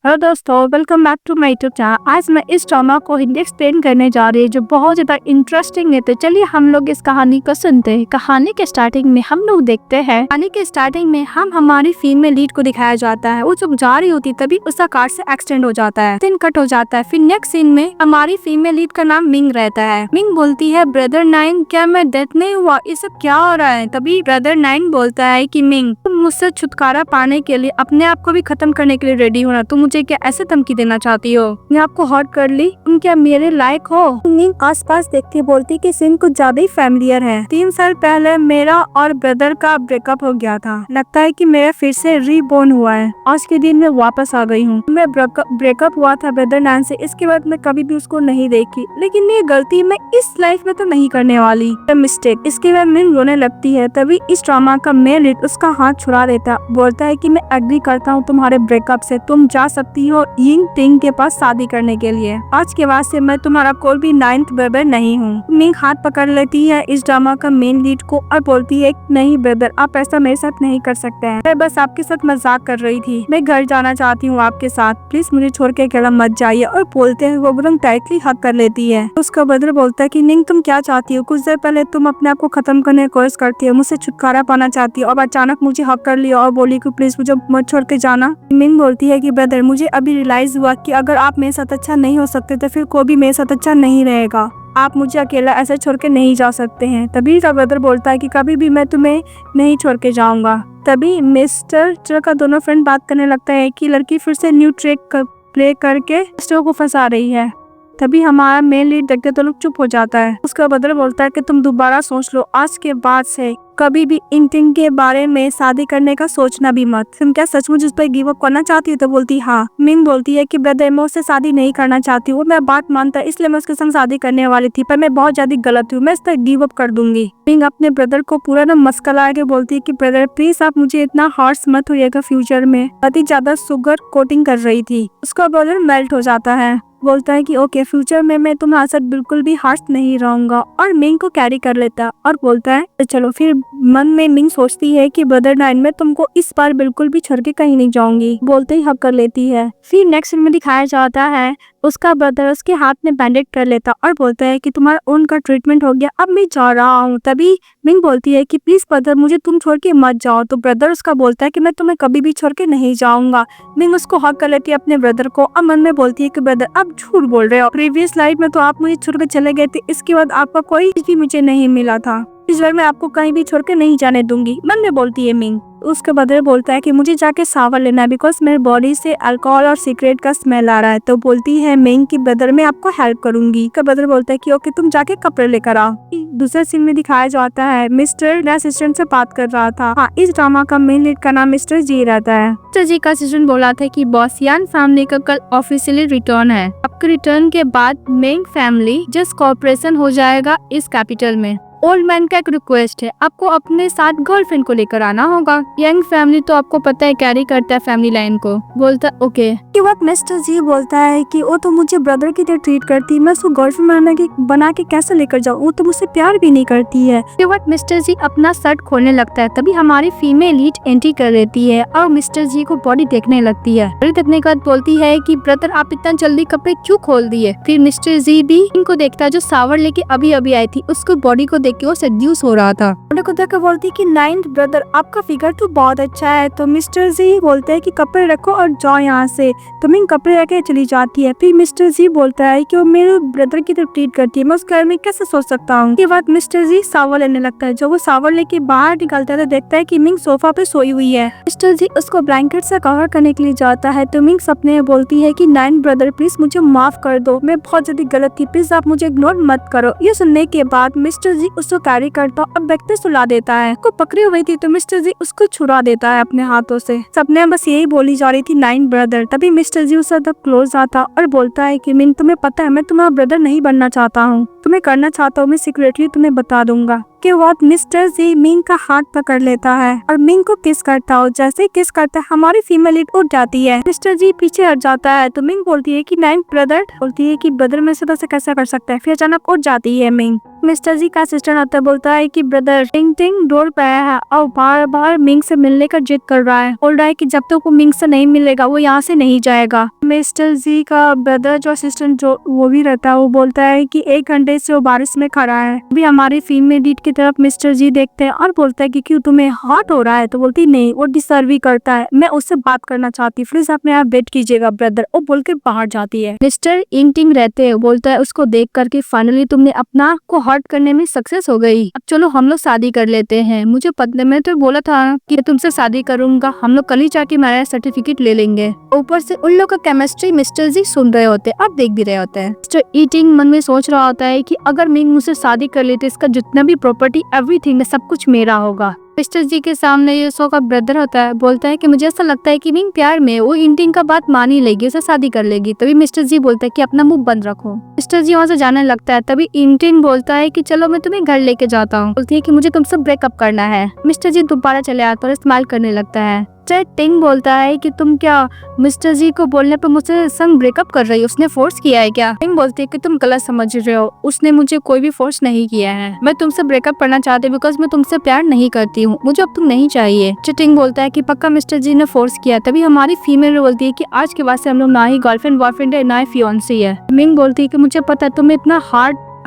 Hello दोस्तों, welcome back to my YouTube channel. आज मैं इस ड्रामा को हिंदी एक्सप्लेन करने जा रही हूँ जो बहुत ज्यादा इंटरेस्टिंग है। तो चलिए हम लोग इस कहानी को सुनते हैं। कहानी के स्टार्टिंग में हम लोग देखते हैं, कहानी के स्टार्टिंग में हमारी फीमेल लीड को दिखाया जाता है। वो जब जा रही होती तभी उसका कार से एक्सीडेंट हो जाता है, सीन कट हो जाता है। फिर नेक्स्ट सीन में हमारी फीमेल लीड का नाम मिंग रहता है। मिंग बोलती है, ब्रदर 9 क्या मैं डेथ नहीं हुआ, ये सब क्या हो रहा है। तभी ब्रदर 9 बोलता है कि मिंग तुम मुझसे छुटकारा पाने के लिए अपने आप को भी खत्म करने के लिए रेडी होना, तुम मुझे क्या ऐसे धमकी देना चाहती हो, मैं आपको हर्ट कर ली, तुम क्या मेरे लायक हो। मिंग आसपास देखती बोलती कि सीन कुछ ज्यादा ही फैमिलियर है। 3 साल पहले मेरा और ब्रदर का ब्रेकअप हो गया था, लगता है कि मेरा फिर से रीबोर्न हुआ है। आज के दिन मैं वापस आ गई हूँ। मैं ब्रेकअप हुआ था ब्रदर 9 से, इसके बाद मैं कभी भी उसको नहीं देखी, लेकिन ये गलती मैं इस लाइफ में तो नहीं करने वाली, मिस्टेक। इसके बाद मिंग रोने लगती है। तभी इस ड्रामा का मेन लीड उसका हाथ छुड़ा देता, बोलता है कि मैं एग्री करता हूँ तुम्हारे ब्रेकअप से, तुम जा सकती हो यिंग टिंग के पास शादी करने के लिए। आज के बाद से मैं तुम्हारा कोई भी 9th ब्रदर नहीं हूँ। मिंग हाथ पकड़ लेती है इस ड्रामा का मेन लीड को और बोलती है, नहीं ब्रदर, आप ऐसा मेरे साथ नहीं कर सकते हैं, मैं बस आपके साथ मजाक कर रही थी, मैं घर जाना चाहती हूँ आपके साथ, प्लीज मुझे छोड़ के अकेला मत जाइए। और बोलते हैं वो एकदम टाइटली हक कर लेती है। उसका ब्रदर बोलता है कि निंग तुम क्या चाहती हो, कुछ देर पहले तुम अपने आप को खत्म करने की कोशिश करती हो, मुझसे छुटकारा पाना चाहती हो और अचानक मुझे हक कर लिया और बोली कि प्लीज मुझे मत छोड़ के जाना। मिंग बोलती है कि ब्रदर मुझे अभी रियलाइज हुआ कि अगर आप मेरे साथ अच्छा नहीं हो सकते तो फिर कोई भी मेरे साथ अच्छा नहीं रहेगा, आप मुझे अकेला ऐसे छोड़ के नहीं जा सकते हैं। तभी का ब्रदर बोलता है कि कभी भी मैं तुम्हें नहीं छोड़ के जाऊंगा। तभी मिस्टर ट्रक का दोनों फ्रेंड बात करने लगता है कि लड़की फिर से न्यू ट्रिक प्ले करके मिस्टर को फंसा रही है। तभी हमारा मेन लीड देखते तो लोग चुप हो जाता है। उसका ब्रदर बोलता है कि तुम दोबारा सोच लो, आज के बाद से कभी भी इन टिंग के बारे में शादी करने का सोचना भी मत। तुम क्या सचमुच उस पर गिव अप करना चाहती हो? तो बोलती हाँ। मिंग बोलती है कि ब्रदर मैं उससे शादी नहीं करना चाहती हूँ, मैं बात मानता है इसलिए मैं उसके संग शादी करने वाली थी, पर मैं बहुत ज्यादा गलत हूँ, मैं इस पर गिव अप कर दूंगी। मिंग अपने ब्रदर को पूरा ना मस्का लगा के बोलती है कि ब्रदर प्लीज आप मुझे इतना हार्श मत होइएगा फ्यूचर में। अति ज्यादा शुगर कोटिंग कर रही थी। उसका ब्रदर मेल्ट हो जाता है, बोलता है कि ओके फ्यूचर में मैं तुम्हारे साथ बिल्कुल भी हार्श नहीं रहूंगा, और मिंग को कैरी कर लेता और बोलता है तो चलो। फिर मन में मिंग सोचती है कि ब्रदर 9 में तुमको इस बार बिल्कुल भी छोड़ के कहीं नहीं जाऊंगी, बोलते ही हक कर लेती है। फिर नेक्स्ट सीन में दिखाया जाता है उसका ब्रदर उसके हाथ में बैंडेज कर लेता और बोलता है कि तुम्हारा ओन का ट्रीटमेंट हो गया, अब मैं जा रहा हूँ। तभी मिंग बोलती है कि प्लीज ब्रदर मुझे तुम छोड़ के मत जाओ। तो ब्रदर उसका बोलता है कि मैं तुम्हें कभी भी छोड़ के नहीं जाऊंगा। मिंग उसको हक कर लेती है अपने ब्रदर को और मन में बोलती है कि ब्रदर आप झूठ बोल रहे हो, प्रीवियस लाइफ में तो आप मुझे छोड़ के चले गए थे, इसके बाद आपका कोई भी मुझे नहीं मिला था, इस बार मैं आपको कहीं भी छोड़ के नहीं जाने दूंगी, मन में बोलती है मिंग। उसका ब्रदर बोलता है कि मुझे जाके शावर लेना है बिकॉज मेरे बॉडी से अल्कोहल और सिगरेट का स्मेल आ रहा है। तो बोलती है मिंग की ब्रदर मैं आपको हेल्प करूंगी। का ब्रदर बोलता है कि ओके तुम जाके कपड़े लेकर आओ। दूसरे सीन में दिखाया जाता है मिस्टर ने असिस्टेंट से बात कर रहा था। हाँ, इस ड्रामा का मेन लीड का नाम मिस्टर जी रहता है। मिस्टर जी का असिस्टेंट बोला था कि बॉस यान फैमिली का कल ऑफिशियली रिटर्न है, आपके रिटर्न के बाद मिंग फैमिली जस्ट कॉर्पोरेशन हो जाएगा इस कैपिटल में। ओल्ड मैन का एक रिक्वेस्ट है, आपको अपने साथ गर्लफ्रेंड को लेकर आना होगा। यंग फैमिली तो आपको पता है कैरी करता है फैमिली लाइन को। बोलता ओके। के वक्त मिस्टर जी बोलता है कि वो तो मुझे ब्रदर की तरह ट्रीट करती, मैं उसको गर्लफ्रेंड बना के कैसे लेकर जाऊँ, वो तो मुझसे प्यार भी नहीं करती है। के वक्त मिस्टर जी अपना शर्ट खोलने लगता है। तभी हमारी फीमेल लीड एंट्री कर लेती है और मिस्टर जी को बॉडी देखने लगती है। बॉडी देखने के बाद बोलती है कि ब्रदर आप इतना जल्दी कपड़े क्यों खोल दिए। फिर मिस्टर जी भी इनको देखता है जो शावर लेके अभी अभी आई थी, उसको बॉडी को देख के वो सेड्यूस हो रहा था। को देखकर बोलती कि 9th ब्रदर आपका फिगर तो बहुत अच्छा है। तो मिस्टर जी बोलते हैं कि कपड़े रखो और जाओ यहाँ से। तो मिंग कपड़े रखे चली जाती है। फिर मिस्टर जी बोलता है कि वो मेरे ब्रदर की तरफ ट्रीट करती है, मैं उस घर में कैसे सोच सकता हूँ। के बाद मिस्टर जी शावर लेने लगता है। जो वो शावर लेके बाहर निकलता है तो देखता है कि मिंग सोफा पे सोई हुई है। मिस्टर जी उसको ब्लैंकेट से कवर करने के लिए जाता है। तो मिंग सपने में बोलती है कि 9th ब्रदर प्लीज मुझे माफ कर दो, मैं बहुत ज्यादा गलत थी, प्लीज आप मुझे इग्नोर मत करो। ये सुनने के बाद मिस्टर जी उसको कैरी करता और बेड पे सुला देता है। को पकड़ी हुई थी तो मिस्टर जी उसको छुड़ा देता है अपने हाथों से। सपने में बस यही बोली जा रही थी 9th ब्रदर। तभी मिस्टर जी उससे तब क्लोज आता और बोलता है कि मिंग तुम्हें पता है मैं तुम्हारा ब्रदर नहीं बनना चाहता हूँ, तुम्हें करना चाहता हूँ मैं सीक्रेटली तुम्हें बता दूंगा। के बाद मिस्टर जी मिंग का हाथ पकड़ लेता है और मिंग को किस करता हो। जैसे ही किस करता है हमारी फीमेल लीड उठ जाती है। मिस्टर जी पीछे हट जाता है तो मिंग बोलती है कि नाइन ब्रदर, बोलती है कि ब्रदर में से तो ऐसे कैसा कर सकता है। फिर अचानक उठ जाती है मिंग। मिस्टर जी का असिस्टेंट आता है, बोलता है कि ब्रदर टिंग टिंग डोर पे आया है और बार बार मिंग से मिलने का जिद कर रहा है। बोल रहा है कि जब तक वो मिंग से नहीं मिलेगा वो यहाँ से नहीं जाएगा। मिस्टर जी का ब्रदर जो असिस्टेंट जो वो भी रहता है वो बोलता है कि 1 घंटे से वो बारिश में खड़ा है। अभी हमारी फीमेल लीड की तरफ मिस्टर जी देखते हैं और बोलता है कि क्यों तुम्हें हॉट हो रहा है। तो बोलती नहीं, वो डिस्टर्ब ही करता है, मैं उससे बात करना चाहती हूँ, प्लीज आप मेरा वेट कीजिएगा ब्रदर। वो बोल के बाहर जाती है। मिस्टर इंग टिंग रहते हैं, बोलता है उसको देख करके फाइनली तुमने अपना को हर्ट करने में सक्सेस हो गई, अब चलो हम लोग शादी कर लेते हैं। मुझे पता, मैं तो बोला था कि तुमसे शादी करूंगा, हम लोग कल ही जाके मैरिज सर्टिफिकेट ले लेंगे। ऊपर से उन लोग का केमिस्ट्री मिस्टर जी सुन रहे होते हैं और देख भी रहे होते हैं। मिस्टर ईटिंग मन में सोच रहा होता है कि अगर मिंग मुझसे शादी कर लेते इसका जितना भी प्रॉपर्टी एवरीथिंग सब कुछ मेरा होगा। मिस्टर जी के सामने ये सो का ब्रदर होता है, बोलता है कि मुझे ऐसा लगता है कि मिंग प्यार में वो इंटिंग का बात मान ही लेगी, उसे शादी कर लेगी। तभी मिस्टर जी बोलता है कि अपना मुंह बंद रखो। मिस्टर जी वहाँ से जाने लगता है। तभी इंटिंग बोलता है कि चलो मैं तुम्हें घर लेके जाता हूँ। बोलती है कि मुझे तुमसे ब्रेकअप करना है। मिस्टर जी दोबारा चले आते और इस्तेमाल करने लगता है। टिंग बोलता है कि तुम क्या मिस्टर जी को बोलने पर मुझसे संग ब्रेकअप कर रही हो, उसने फोर्स किया है क्या। टिंग बोलती है कि तुम गलत समझ रहे हो, उसने मुझे कोई भी फोर्स नहीं किया है, मैं तुमसे ब्रेकअप करना चाहती हूँ बिकॉज मैं तुमसे प्यार नहीं करती हूँ, मुझे अब तुम नहीं चाहिए। टिंग बोलता है कि पक्का मिस्टर जी ने फोर्स किया। तभी हमारी फीमेल बोलती है कि आज के बाद से हम लोग ना ही गर्लफ्रेंड बॉयफ्रेंड है ना ही फियांसी है। मिंग बोलती है कि मुझे पता है तुम इतना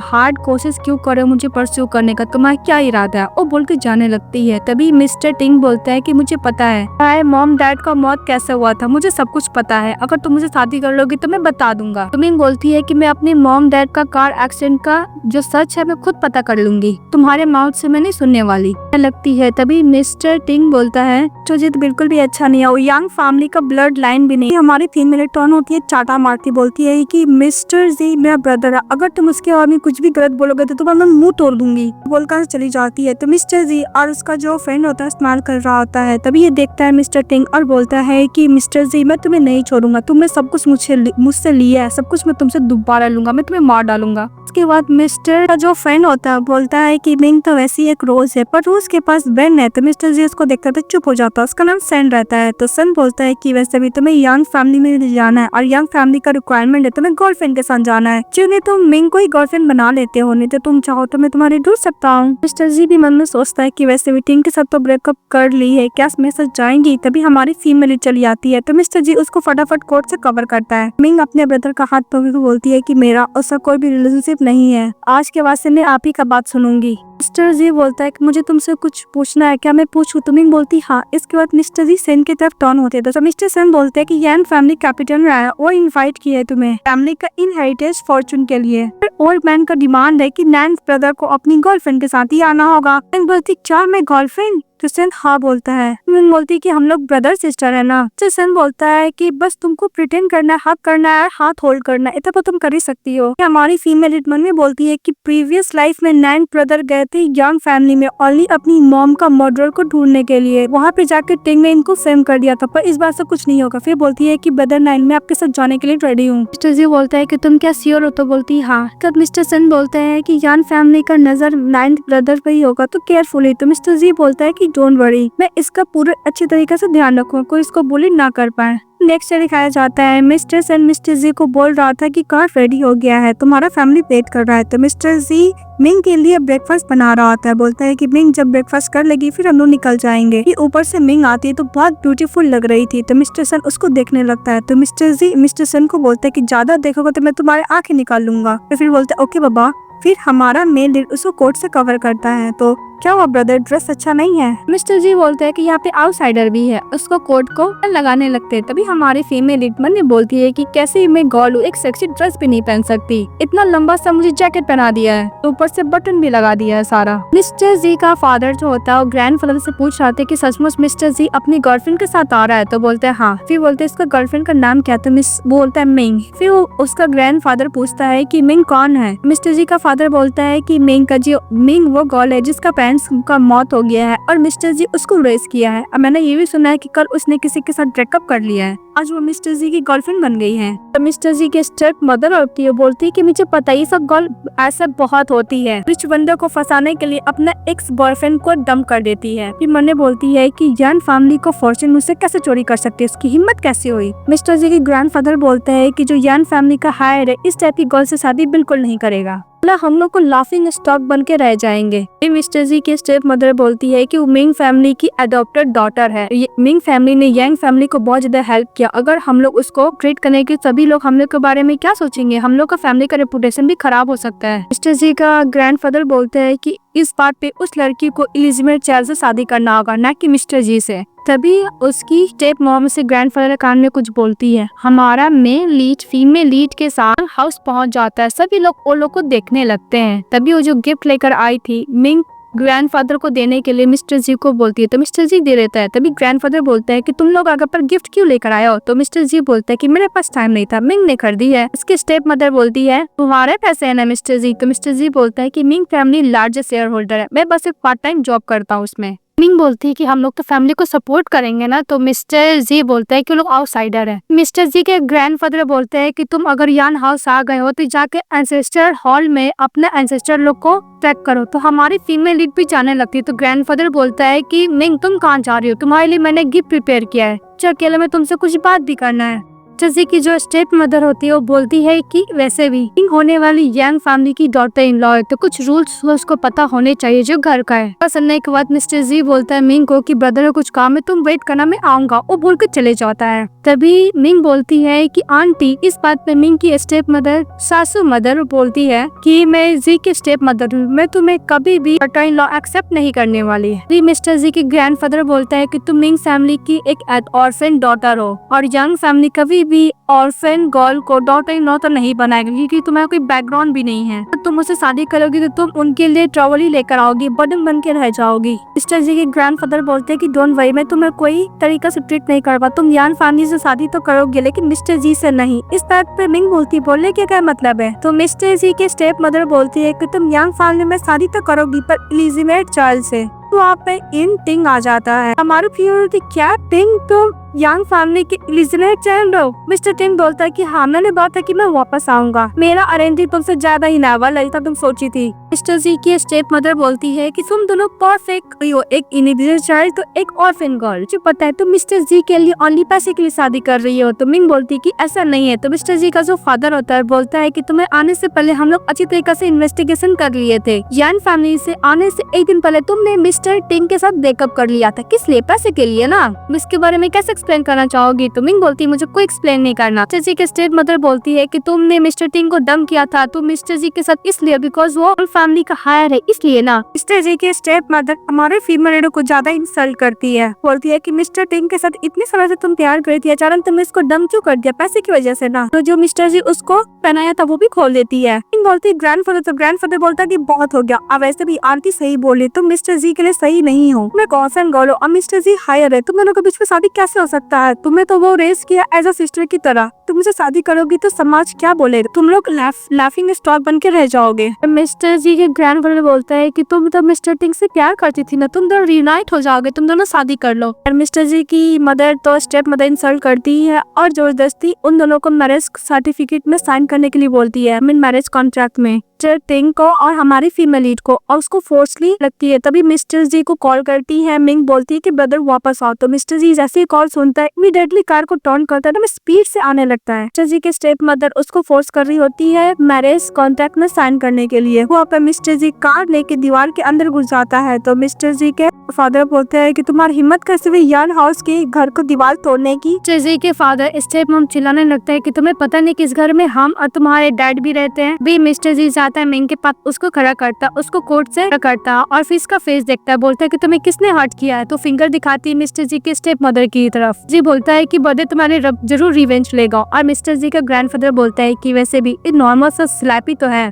हार्ड कोशिश क्यों करे मुझे परस्यू करने का, तुम्हारा क्या इरादा है। वो बोल के जाने लगती है। तभी मिस्टर टिंग बोलता है कि मुझे पता है मॉम डैड का मौत कैसे हुआ था, मुझे सब कुछ पता है, अगर तुम मुझे शादी कर लोगी तो मैं बता दूंगा। मिंग बोलती है कि मैं अपने मॉम डैड का कार एक्सीडेंट का जो सच है मैं खुद पता कर लूंगी, तुम्हारे माउथ से मैं नहीं सुनने वाली लगती है। तभी मिस्टर टिंग बोलता है जो जिद बिल्कुल भी अच्छा नहीं है, वो यंग फैमिली का ब्लड लाइन भी नहीं। हमारी फीमेल टर्न होती है, चाटा मारती बोलती है कि मिस्टर जी मेरा ब्रदर है, अगर तुम उसके और कुछ भी गलत बोलोगे तो तुम्हारा मुंह तोड़ दूंगी, बोलकर चली जाती है। तो मिस्टर जी और उसका जो फ्रेंड होता है इस्तेमाल कर रहा होता है। तभी ये देखता है मिस्टर टिंग और बोलता है कि मिस्टर जी मैं तुम्हें नहीं छोड़ूंगा, तुमने सब कुछ मुझसे लिया है, सब कुछ मैं तुमसे दोबारा लूंगा, मैं तुम्हें मार डालूंगा। उसके बाद मिस्टर का जो फ्रेंड होता है बोलता है कि मिंग तो वैसी एक रोज है पर रोज के पास बेन है। तो मिस्टर जी उसको देखता है चुप हो जाता है। उसका नाम सन रहता है। तो सन बोलता है कि वैसे भी तुम्हें यंग फैमिली में जाना है और यंग फैमिली का रिक्वायरमेंट है, तुम्हें गर्लफ्रेंड के साथ जाना है, जिन्हें तुम मिंग को ही गर्लफ्रेंड बना लेते हो, नहीं तो तुम चाहो तो मैं तुम्हारे ढूंढ सकता हूँ। मिस्टर जी भी मन में सोचता है कि वैसे भी टिंग के साथ तो ब्रेकअप कर ली है, क्या मैसेज जाएंगी। तभी हमारी फीमेल चली आती है। तो मिस्टर जी उसको फटाफट कोट से कवर करता है। मिंग अपने ब्रदर का हाथ पकड़ के बोलती है कि मेरा उसका कोई भी रिलेशनशिप नहीं है, आज के बाद से मैं आप ही का बात सुनूंगी। मिस्टर जी बोलता है कि मुझे तुमसे कुछ पूछना है, क्या मैं पूछूं। तो मिंग बोलती हाँ। इसके बाद मिस्टर जी सेन की तरफ टर्न होते हैं। तो मिस्टर सेन बोलते हैं कि यंग फैमिली कैपिटल में आया, वो इनवाइट किया है तुम्हें फैमिली का इनहेरिटेंस फॉर्चून के लिए। ओल्ड मैन का डिमांड है कि नैन ब्रदर को अपनी गर्लफ्रेंड के साथ ही आना होगा। मिंग बोलती क्या मैं गर्लफ्रेंड। तो सेन हाँ बोलता है। मिंग बोलती कि हम लोग ब्रदर सिस्टर है ना। तो सेन बोलता है कि बस तुमको प्रिटेंड करना है, हक करना है, हाथ होल्ड करना है, इतना तो तुम कर ही सकती हो। हमारी फीमेल मन में बोलती है कि प्रीवियस लाइफ में नैन ब्रदर गए थे यंग फैमिली में ओनली अपनी मॉम का मर्डर को ढूंढने के लिए, वहाँ पे जाकर टिंग ने इनको फेम कर दिया था, पर इस बार से कुछ नहीं होगा। फिर बोलती है कि ब्रदर नाइन मैं आपके साथ जाने के लिए रेडी हूँ। मिस्टर जी बोलता है कि तुम क्या श्योर हो। तो बोलती हाँ। तब मिस्टर सेन बोलता है कि यंग फैमिली का नजर नाइन्थ ब्रदर पे ही होगा तो केयरफुली। तो मिस्टर जी बोलता है कि डोंट वरी, मैं इसका पूरे अच्छे तरीके से ध्यान रखूंगा, कोई इसको बुली ना कर पाए। नेक्स्ट दिखाया जाता है मिस्टर सेन मिस्टर जी को बोल रहा था कि कार रेडी हो गया है, तुम्हारा फैमिली वेट कर रहा है। तो मिस्टर जी मिंग के लिए ब्रेकफास्ट बना रहा होता है। बोलता है कि मिंग जब ब्रेकफास्ट कर लेगी फिर हम लोग निकल जाएंगे। ये ऊपर से मिंग आती है तो बहुत ब्यूटीफुल लग रही थी। तो मिस्टर सन उसको देखने लगता है। तो मिस्टर जी मिस्टर सन को बोलता है कि ज्यादा देखोगे तो मैं तुम्हारे आंखें निकाल लूंगा। तो फिर बोलता है ओके बाबा। फिर हमारा मेल लीड उसको कोट से कवर करता है। तो क्या हुआ ब्रदर, ड्रेस अच्छा नहीं है। मिस्टर जी बोलते हैं कि यहाँ पे आउटसाइडर भी है, उसको कोट को लगाने लगते हैं। तभी हमारी फीमेल लीड मन में बोलती है कि कैसे मैं गर्ल हूँ, एक सेक्सी ड्रेस भी नहीं पहन सकती, इतना लंबा सा मुझे जैकेट पहना दिया है, ऊपर से बटन भी लगा दिया है सारा। मिस्टर जी का फादर जो होता है वो ग्रैंडफादर से पूछ रहा था कि सचमुच मिस्टर जी अपनी गर्लफ्रेंड के साथ आ रहा है। तो बोलते हैं हाँ। फिर बोलते हैं इसका गर्लफ्रेंड का नाम क्या। तो बोलता है मिंग। फिर उसका ग्रैंडफादर पूछता है कि मिंग कौन है। मिस्टर जी का फादर बोलता है कि मिंग वो गर्ल है जिसका पेरेंट्स का मौत हो गया है और मिस्टर जी उसको रेस किया है। अब मैंने ये भी सुना है कि कल उसने किसी के साथ ब्रेकअप कर लिया है, आज वो मिस्टर जी की गर्लफ्रेंड बन गई है। तो मिस्टर जी के स्टेप मदर होती है, बोलती है कि मुझे पता ही सब गर्ल ऐसा बहुत होती है, रिच बंदे को फंसाने के लिए अपना एक्स बॉयफ्रेंड को डंप कर देती है। फिर मन्ने बोलती है कि यान फैमिली को फॉर्चून मुझसे कैसे चोरी कर सकती है, उसकी हिम्मत कैसे हुई। मिस्टर जी के ग्रैंडफादर बोलते हैं कि जो यान फैमिली का हायर है इस टाइप की गर्ल से शादी बिल्कुल नहीं करेगा, हम लोग को लाफिंग स्टॉक बन के रह जाएंगे। मिस्टर जी की स्टेप मदर बोलती है कि वो मिंग फैमिली की अडॉप्टेड डॉटर है। मिंग फैमिली ने यांग फैमिली को बहुत ज्यादा हेल्प किया, अगर हम लोग उसको ट्रीट करने के सभी लोग हम लोग के बारे में क्या सोचेंगे, हम लोग का फैमिली का रेपुटेशन भी खराब हो सकता है। मिस्टर जी का ग्रैंडफादर बोलते हैं कि इस बात पे उस लड़की को एलिजाबेथ चार्ल्स से शादी करना होगा, ना कि मिस्टर जी से। तभी उसकी स्टेप मॉम से ग्रैंडफादर कान में कुछ बोलती है। हमारा मेन लीड फीमेल लीड के साथ हाउस पहुंच जाता है, सभी लोग वो लोग को देखने लगते हैं। तभी वो जो गिफ्ट लेकर आई थी मिंग ग्रैंडफादर को देने के लिए मिस्टर जी को बोलती है, तो मिस्टर जी दे देता है। तभी ग्रैंडफादर बोलता है कि तुम लोग आगे पर गिफ्ट क्यों लेकर आए हो, तो मिस्टर जी बोलता है कि मेरे पास टाइम नहीं था, मिंग ने कर दी है। उसकी स्टेप मदर बोलती है तुम्हारे पैसे है ना मिस्टर जी, तो मिस्टर जी बोलता है कि Ming family largest share holder है, मैं बस एक पार्ट टाइम जॉब करता हूँ उसमें। मिंग बोलती है कि हम लोग तो फैमिली को सपोर्ट करेंगे ना, तो मिस्टर जी बोलता है कि वो लोग आउटसाइडर है। मिस्टर जी के ग्रैंडफादर बोलते हैं कि तुम अगर यान हाउस आ गए हो तो जाके एंसेस्टर हॉल में अपने एंसेस्टर लोग को ट्रैक करो, तो हमारी फीमेल लीड भी जाने लगती है। तो ग्रैंडफादर बोलता है कि मिंग तुम कहाँ जा रही हो, तुम्हारे लिए मैंने गिफ्ट प्रिपेयर किया है, अकेले में तुमसे कुछ बात भी करना है। जैसे कि जो स्टेप मदर होती है वो बोलती है कि वैसे भी मिंग होने वाली यांग फैमिली की डॉटर इन लॉ है, तो कुछ रूल्स उसको पता होने चाहिए जो घर का है। सुनने के बाद मिस्टर जी बोलता है मिंग को कि ब्रदर को कुछ काम है, तुम वेट करना मैं आऊंगा, वो बोल कर चले जाता है। तभी मिंग बोलती है कि आंटी, इस बात पे मिंग की स्टेप मदर सासू मदर बोलती है कि मैं जी की स्टेप मदर हूँ, मैं तुम्हें कभी भी डॉटर इन लॉ एक्सेप्ट नहीं करने वाली है। मिस्टर जी के ग्रैंडफादर बोलता है कि तुम मिंग फैमिली की एक ऑर्फन डॉटर हो और यंग फैमिली कभी भी ऑर्फन गर्ल को डॉटर इन लॉ तो नहीं बनाएगी, क्योंकि तुम्हारा कोई बैकग्राउंड भी नहीं है। तो तुम उससे शादी करोगी तो तुम उनके लिए ट्रबल ही लेकर आओगी, बर्डन बन के रह जाओगी। मिस्टर जी के ग्रैंडफादर बोलते हैं कि डोंट वरी, मैं तुम्हें कोई तरीका से ट्रीट नहीं करवा, तुम यान फैमिली से शादी तो करोगे लेकिन मिस्टर जी से नहीं। इस बात पे मिंग बोलती बोलने के क्या मतलब है, तो मिस्टर जी के स्टेप मदर बोलती है कि तुम यान फैमिली में शादी तो करोगी पर एलिजाबेथ चार्ल्स से। तो आप पे इन टिंग आ जाता है, हमारी प्योरिटी क्या टिंग, तो यंग फैमिली के एलिजाबेथ चाइल्ड हो। मिस्टर टिंग बोलता है कि हाँ मैंने बात है कि मैं वापस आऊंगा, मेरा अरेंज तुमसे ज्यादा ही नावा लगता तुम सोची थी। मिस्टर जी की स्टेप मदर बोलती है कि तुम दोनों परफेक्ट हो, एक इंडिविजुअल चाइल्ड तो एक ऑर्फन गर्ल, जो पता है तुम मिस्टर जी के लिए ओनली पैसे के लिए शादी कर रही हो। तो मिंग बोलती है कि ऐसा नहीं है। तो मिस्टर जी का जो फादर होता है बोलता है कि तुम्हें आने से पहले हम लोग अच्छी तरीके से इन्वेस्टिगेशन कर लिए थे, यंग फैमिली से आने से एक दिन पहले तुमने मिस्टर टिंग के साथ ब्रेकअप कर लिया था, किस लिए, पैसे के लिए ना। इसके बारे में कैसे एक्सप्लेन करना चाहोगी, तो मिंग बोलती है मुझे कोई एक्सप्लेन नहीं करना। मिस्टर जी के स्टेप मदर बोलती है कि तुमने मिस्टर टिंग को डंप किया था तो मिस्टर जी के साथ इसलिए बिकॉज वो फैमिली का हायर है इसलिए ना। मिस्टर जी के स्टेप मदर हमारे फीमेल लीडर को ज्यादा इंसल्ट करती है, बोलती है कि मिस्टर टिंग के साथ इतने समय से तुम प्यार करती थी, अचानक तुमने इसको डंप क्यों कर दिया, पैसे की वजह से ना। तो जो मिस्टर जी उसको पहनाया था वो भी खोल देती है। मिंग बोलती है ग्रैंडफादर, तो ग्रैंडफादर बोलता है कि बहुत हो गया, अब वैसे भी आंटी सही बोली, तुम मिस्टर जी के लिए सही नहीं हो, मैं ऑर्फन गर्ल हूं और मिस्टर जी हायर है, तुम दोनों के बीच में शादी कैसे हो सकता है, तुम्हें तो वो रेस किया एज अ सिस्टर की तरह, तुम मुझसे शादी करोगी तो समाज क्या बोले, तुम लोग लाफिंग स्टॉक बन के रह जाओगे। मिस्टर जी के ग्रैंडफादर बोलता है कि तुम तो मिस्टर टिंग से प्यार करती थी ना, तुम दोनों रियूनाइट हो जाओगे, तुम दोनों शादी कर लो। और मिस्टर जी की मदर तो स्टेप मदर इंसल्ट करती है और जबरदस्ती उन दोनों को मैरिज सर्टिफिकेट में साइन करने के लिए बोलती है, मैरिज कॉन्ट्रैक्ट में टिंग को और हमारी फीमेल लीड को, और उसको फोर्सली लगती है। तभी मिस्टर जी को कॉल करती है मिंग, बोलती है कि ब्रदर वापस आओ। तो मिस्टर जी जैसे ही कॉल सुनता है इमीडिएटली कार को टर्न करता है तो स्पीड से आने लगता है। मिस्टर जी के स्टेप मदर उसको फोर्स कर रही होती है मैरिज कॉन्ट्रैक्ट में साइन करने के लिए। वहाँ पर मिस्टर जी कार लेके दीवार के अंदर घुस जाता है। तो मिस्टर जी के फादर बोलते हैं कि तुम्हारी हिम्मत कैसे हुई यान हाउस के घर को दीवार तोड़ने की। मिस्टर जी के फादर स्टेप मॉम चिल्लाने लगता है कि तुम्हें पता नहीं किस घर में हम और तुम्हारे डैड भी रहते हैं। भी मिस्टर जी जाता है मिंग के पास, उसको खड़ा करता, उसको कोर्ट से करता और फिर इसका फेस देखता है, बोलता है कि तुम्हें किसने हर्ट किया है। तो फिंगर दिखाती है मिस्टर जी के स्टेप मदर की तरफ। जी बोलता है कि बर्थडे तुम्हारे रब जरूर रिवेंज लेगा। और मिस्टर जी का ग्रैंडफादर बोलता है कि वैसे भी नॉर्मल सा स्लैपी तो है,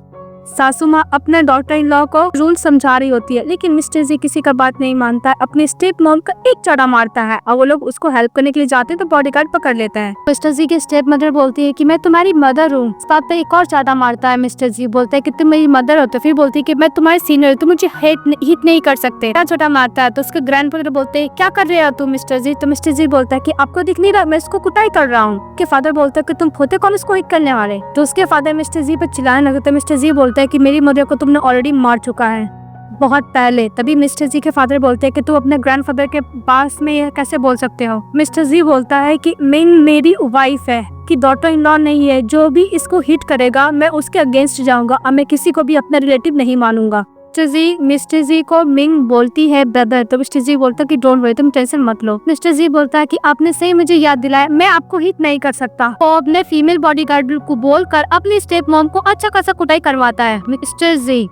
सासू माँ अपने डॉटर इन लॉ को रूल समझा रही होती है, लेकिन मिस्टर जी किसी का बात नहीं मानता है, अपनी स्टेप मॉम का एक चढ़ा मारता है और वो लोग उसको हेल्प करने के लिए जाते हैं तो बॉडीगार्ड पकड़ लेता है। मिस्टर जी की स्टेप मदर बोलती है कि मैं तुम्हारी मदर हूँ। इस बात पे एक और चाटा मारता है। मिस्टर जी बोलता है कि तुम मेरी मदर हो, तो फिर बोलती है कि मैं तुम्हारी सीनियर हूँ, तुम मुझे हिट नहीं कर सकते। क्या छोटा मारता है तो उसके ग्रैंडफादर बोलते हैं क्या कर रहे हो तुम मिस्टर जी। तो मिस्टर जी बोलता है कि आपको दिख नहीं रहा मैं इसको कुटाई कर रहा हूँ। के फादर बोलता है कि तुम होते कौन इसको हिट करने वाले। तो उसके फादर मिस्टर जी पे चिल्लाने लगते हैं। मिस्टर जी बोलता है कि मेरी मदर को तुमने ऑलरेडी मार चुका है बहुत पहले। तभी मिस्टर जी के फादर बोलते हैं कि तुम अपने ग्रैंडफादर के पास में ये कैसे बोल सकते हो। मिस्टर जी बोलता है कि मिंग मेरी वाइफ है कि डॉटर इन लॉ नहीं है, जो भी इसको हिट करेगा मैं उसके अगेंस्ट जाऊंगा और मैं किसी को भी अपना रिलेटिव नहीं मानूंगा। मिस्टर जी को मिंग बोलती है ब्रदर। तो मिस्टर जी बोलता है कि डोंट वरी तुम टेंशन मत लो। मिस्टर जी बोलता है कि आपने सही मुझे याद दिलाया, मैं आपको हिट नहीं कर सकता। वो अपने फीमेल बॉडीगार्ड को बोलकर अपनी स्टेप मॉम को अच्छा खासा कुटाई करवाता है मिस्टर जी।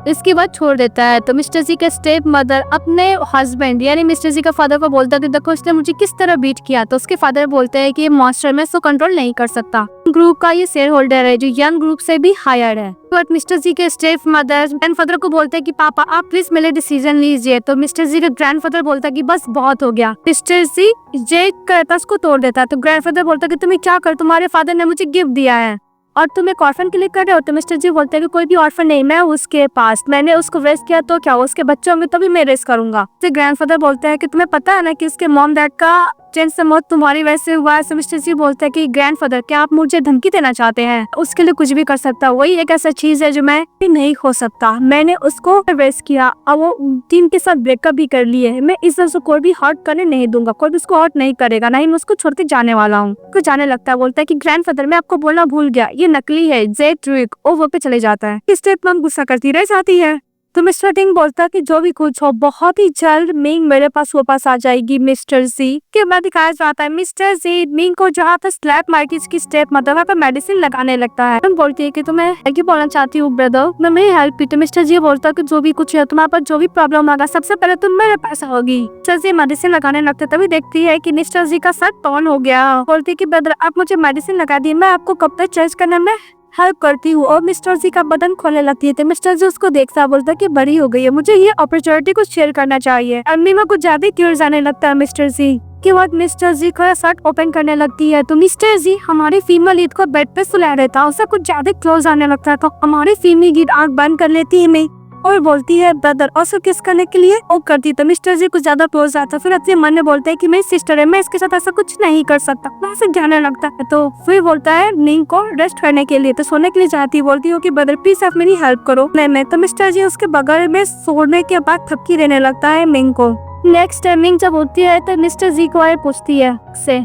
इसके बाद छोड़ देता है। तो मिस्टर जी के स्टेप मदर अपने हस्बैंड यानी मिस्टर जी का फादर को बोलता है कि देखो उसने मुझे किस तरह बीट किया। तो उसके फादर बोलते हैं कि ये मॉन्स्टर मैं इसको कंट्रोल नहीं कर सकता। ग्रुप का ये शेयर होल्डर है जो यंग ग्रुप से भी हायर है। बट मिस्टर जी के स्टेप मदर ग्रैंडफादर को बोलते हैं कि पापा आप प्लीज मेरे डिसीजन लीजिए। तो मिस्टर जी का ग्रैंडफादर बोलता है कि बस बहुत हो गया। मिस्टर जी जे करता उसको तोड़ देता है। तो ग्रैंडफादर बोलता है कि तुम्हें क्या कर, तुम्हारे फादर ने मुझे गिफ्ट दिया है और तुम एक ऑर्फन के लिए कर रहे हो। तो मिस्टर जी बोलते हैं कि कोई भी ऑर्फन नहीं, मैं उसके पास मैंने उसको रेस किया तो क्या उसके बच्चे होंगे तभी मैं रेस करूंगा। तो ग्रैंडफादर बोलते हैं कि तुम्हें पता है ना कि उसके मॉम डैड का चैन से मौत तुम्हारी वजह से हुआ है। तो मिस्टर जी बोलते हैं कि ग्रैंडफादर क्या आप मुझे धमकी देना चाहते हैं, उसके लिए कुछ भी कर सकता, वही एक ऐसा चीज है जो मैं नहीं खो सकता। मैंने उसको रेस किया और वो टीम के साथ ब्रेकअप भी कर लिए। मैं इस तरह से कोई भी हर्ट करने नहीं दूंगा, कोई भी उसको हर्ट नहीं करेगा, ना ही मैं उसको छोड़ के जाने वाला हूँ। को जाने लगता है। बोलता है कि ग्रैंडफादर मैं आपको बोलना भूल गया, ये नकली है जेड ट्रिक। वो पे चले जाता है। इस स्टेप में गुस्सा करती रह जाती है। तो मिस्टर टिंग बोलता है कि जो भी कुछ हो बहुत ही जल्द मिंग मेरे पास वापस आ जाएगी मिस्टर जी। के बाद दिखाया जाता है मिस्टर जी मिंग को जहाँ पर स्लैप मारती इसकी स्टेप मतलब पर मेडिसिन लगाने लगता है। तुम बोलती है कि तुम्हें क्या बोलना चाहती हूँ ब्रदर, मैं मेरी हेल्प की। तो मिस्टर जी बोलता है कि जो भी कुछ है तुम्हारे पास जो भी प्रॉब्लम होगा सबसे पहले तुम मेरे पास होगी। मिस्टर जी मेडिसिन लगाने लगते तभी देखती है कि मिस्टर जी का सर टर्न हो गया। बोलती है कि ब्रदर आप मुझे मेडिसिन लगा दी, मैं आपको कब तक चेंज करने में हेल्प करती हूँ। और मिस्टर जी का बदन खोलने लगती है। तो मिस्टर जी उसको देखता बोलता है कि बड़ी हो गई है, मुझे ये अपॉर्चुनिटी को शेयर करना चाहिए। अम्मी में कुछ ज्यादा क्यूर आने लगता है मिस्टर जी के बाद मिस्टर जी का शर्ट ओपन करने लगती है। तो मिस्टर जी हमारी फीमेल लीड को बेड पे सुला रहता है, उसे कुछ ज्यादा क्लोज आने लगता है। तो हमारी फीमेल लीड आंख बंद कर लेती है मैं और बोलती है ब्रदर और सब किस करने के लिए वो करती। तो मिस्टर जी कुछ ज्यादा क्लोज आता है। फिर अपने मन में बोलते हैं कि मेरी सिस्टर है, मैं इसके साथ ऐसा कुछ नहीं कर सकता, वहाँ से जाने लगता है। तो फिर बोलता है मिंग को रेस्ट करने के लिए, तो सोने के लिए जाती है। बोलती हो कि ब्रदर प्लीज आप मेरी हेल्प करो मैं। तो मिस्टर जी उसके बगल में सोने के बाद थपकी देने लगता है मिंग को। नेक्स्ट टाइम मिंग जब होती है तो मिस्टर जी को आए पूछती है से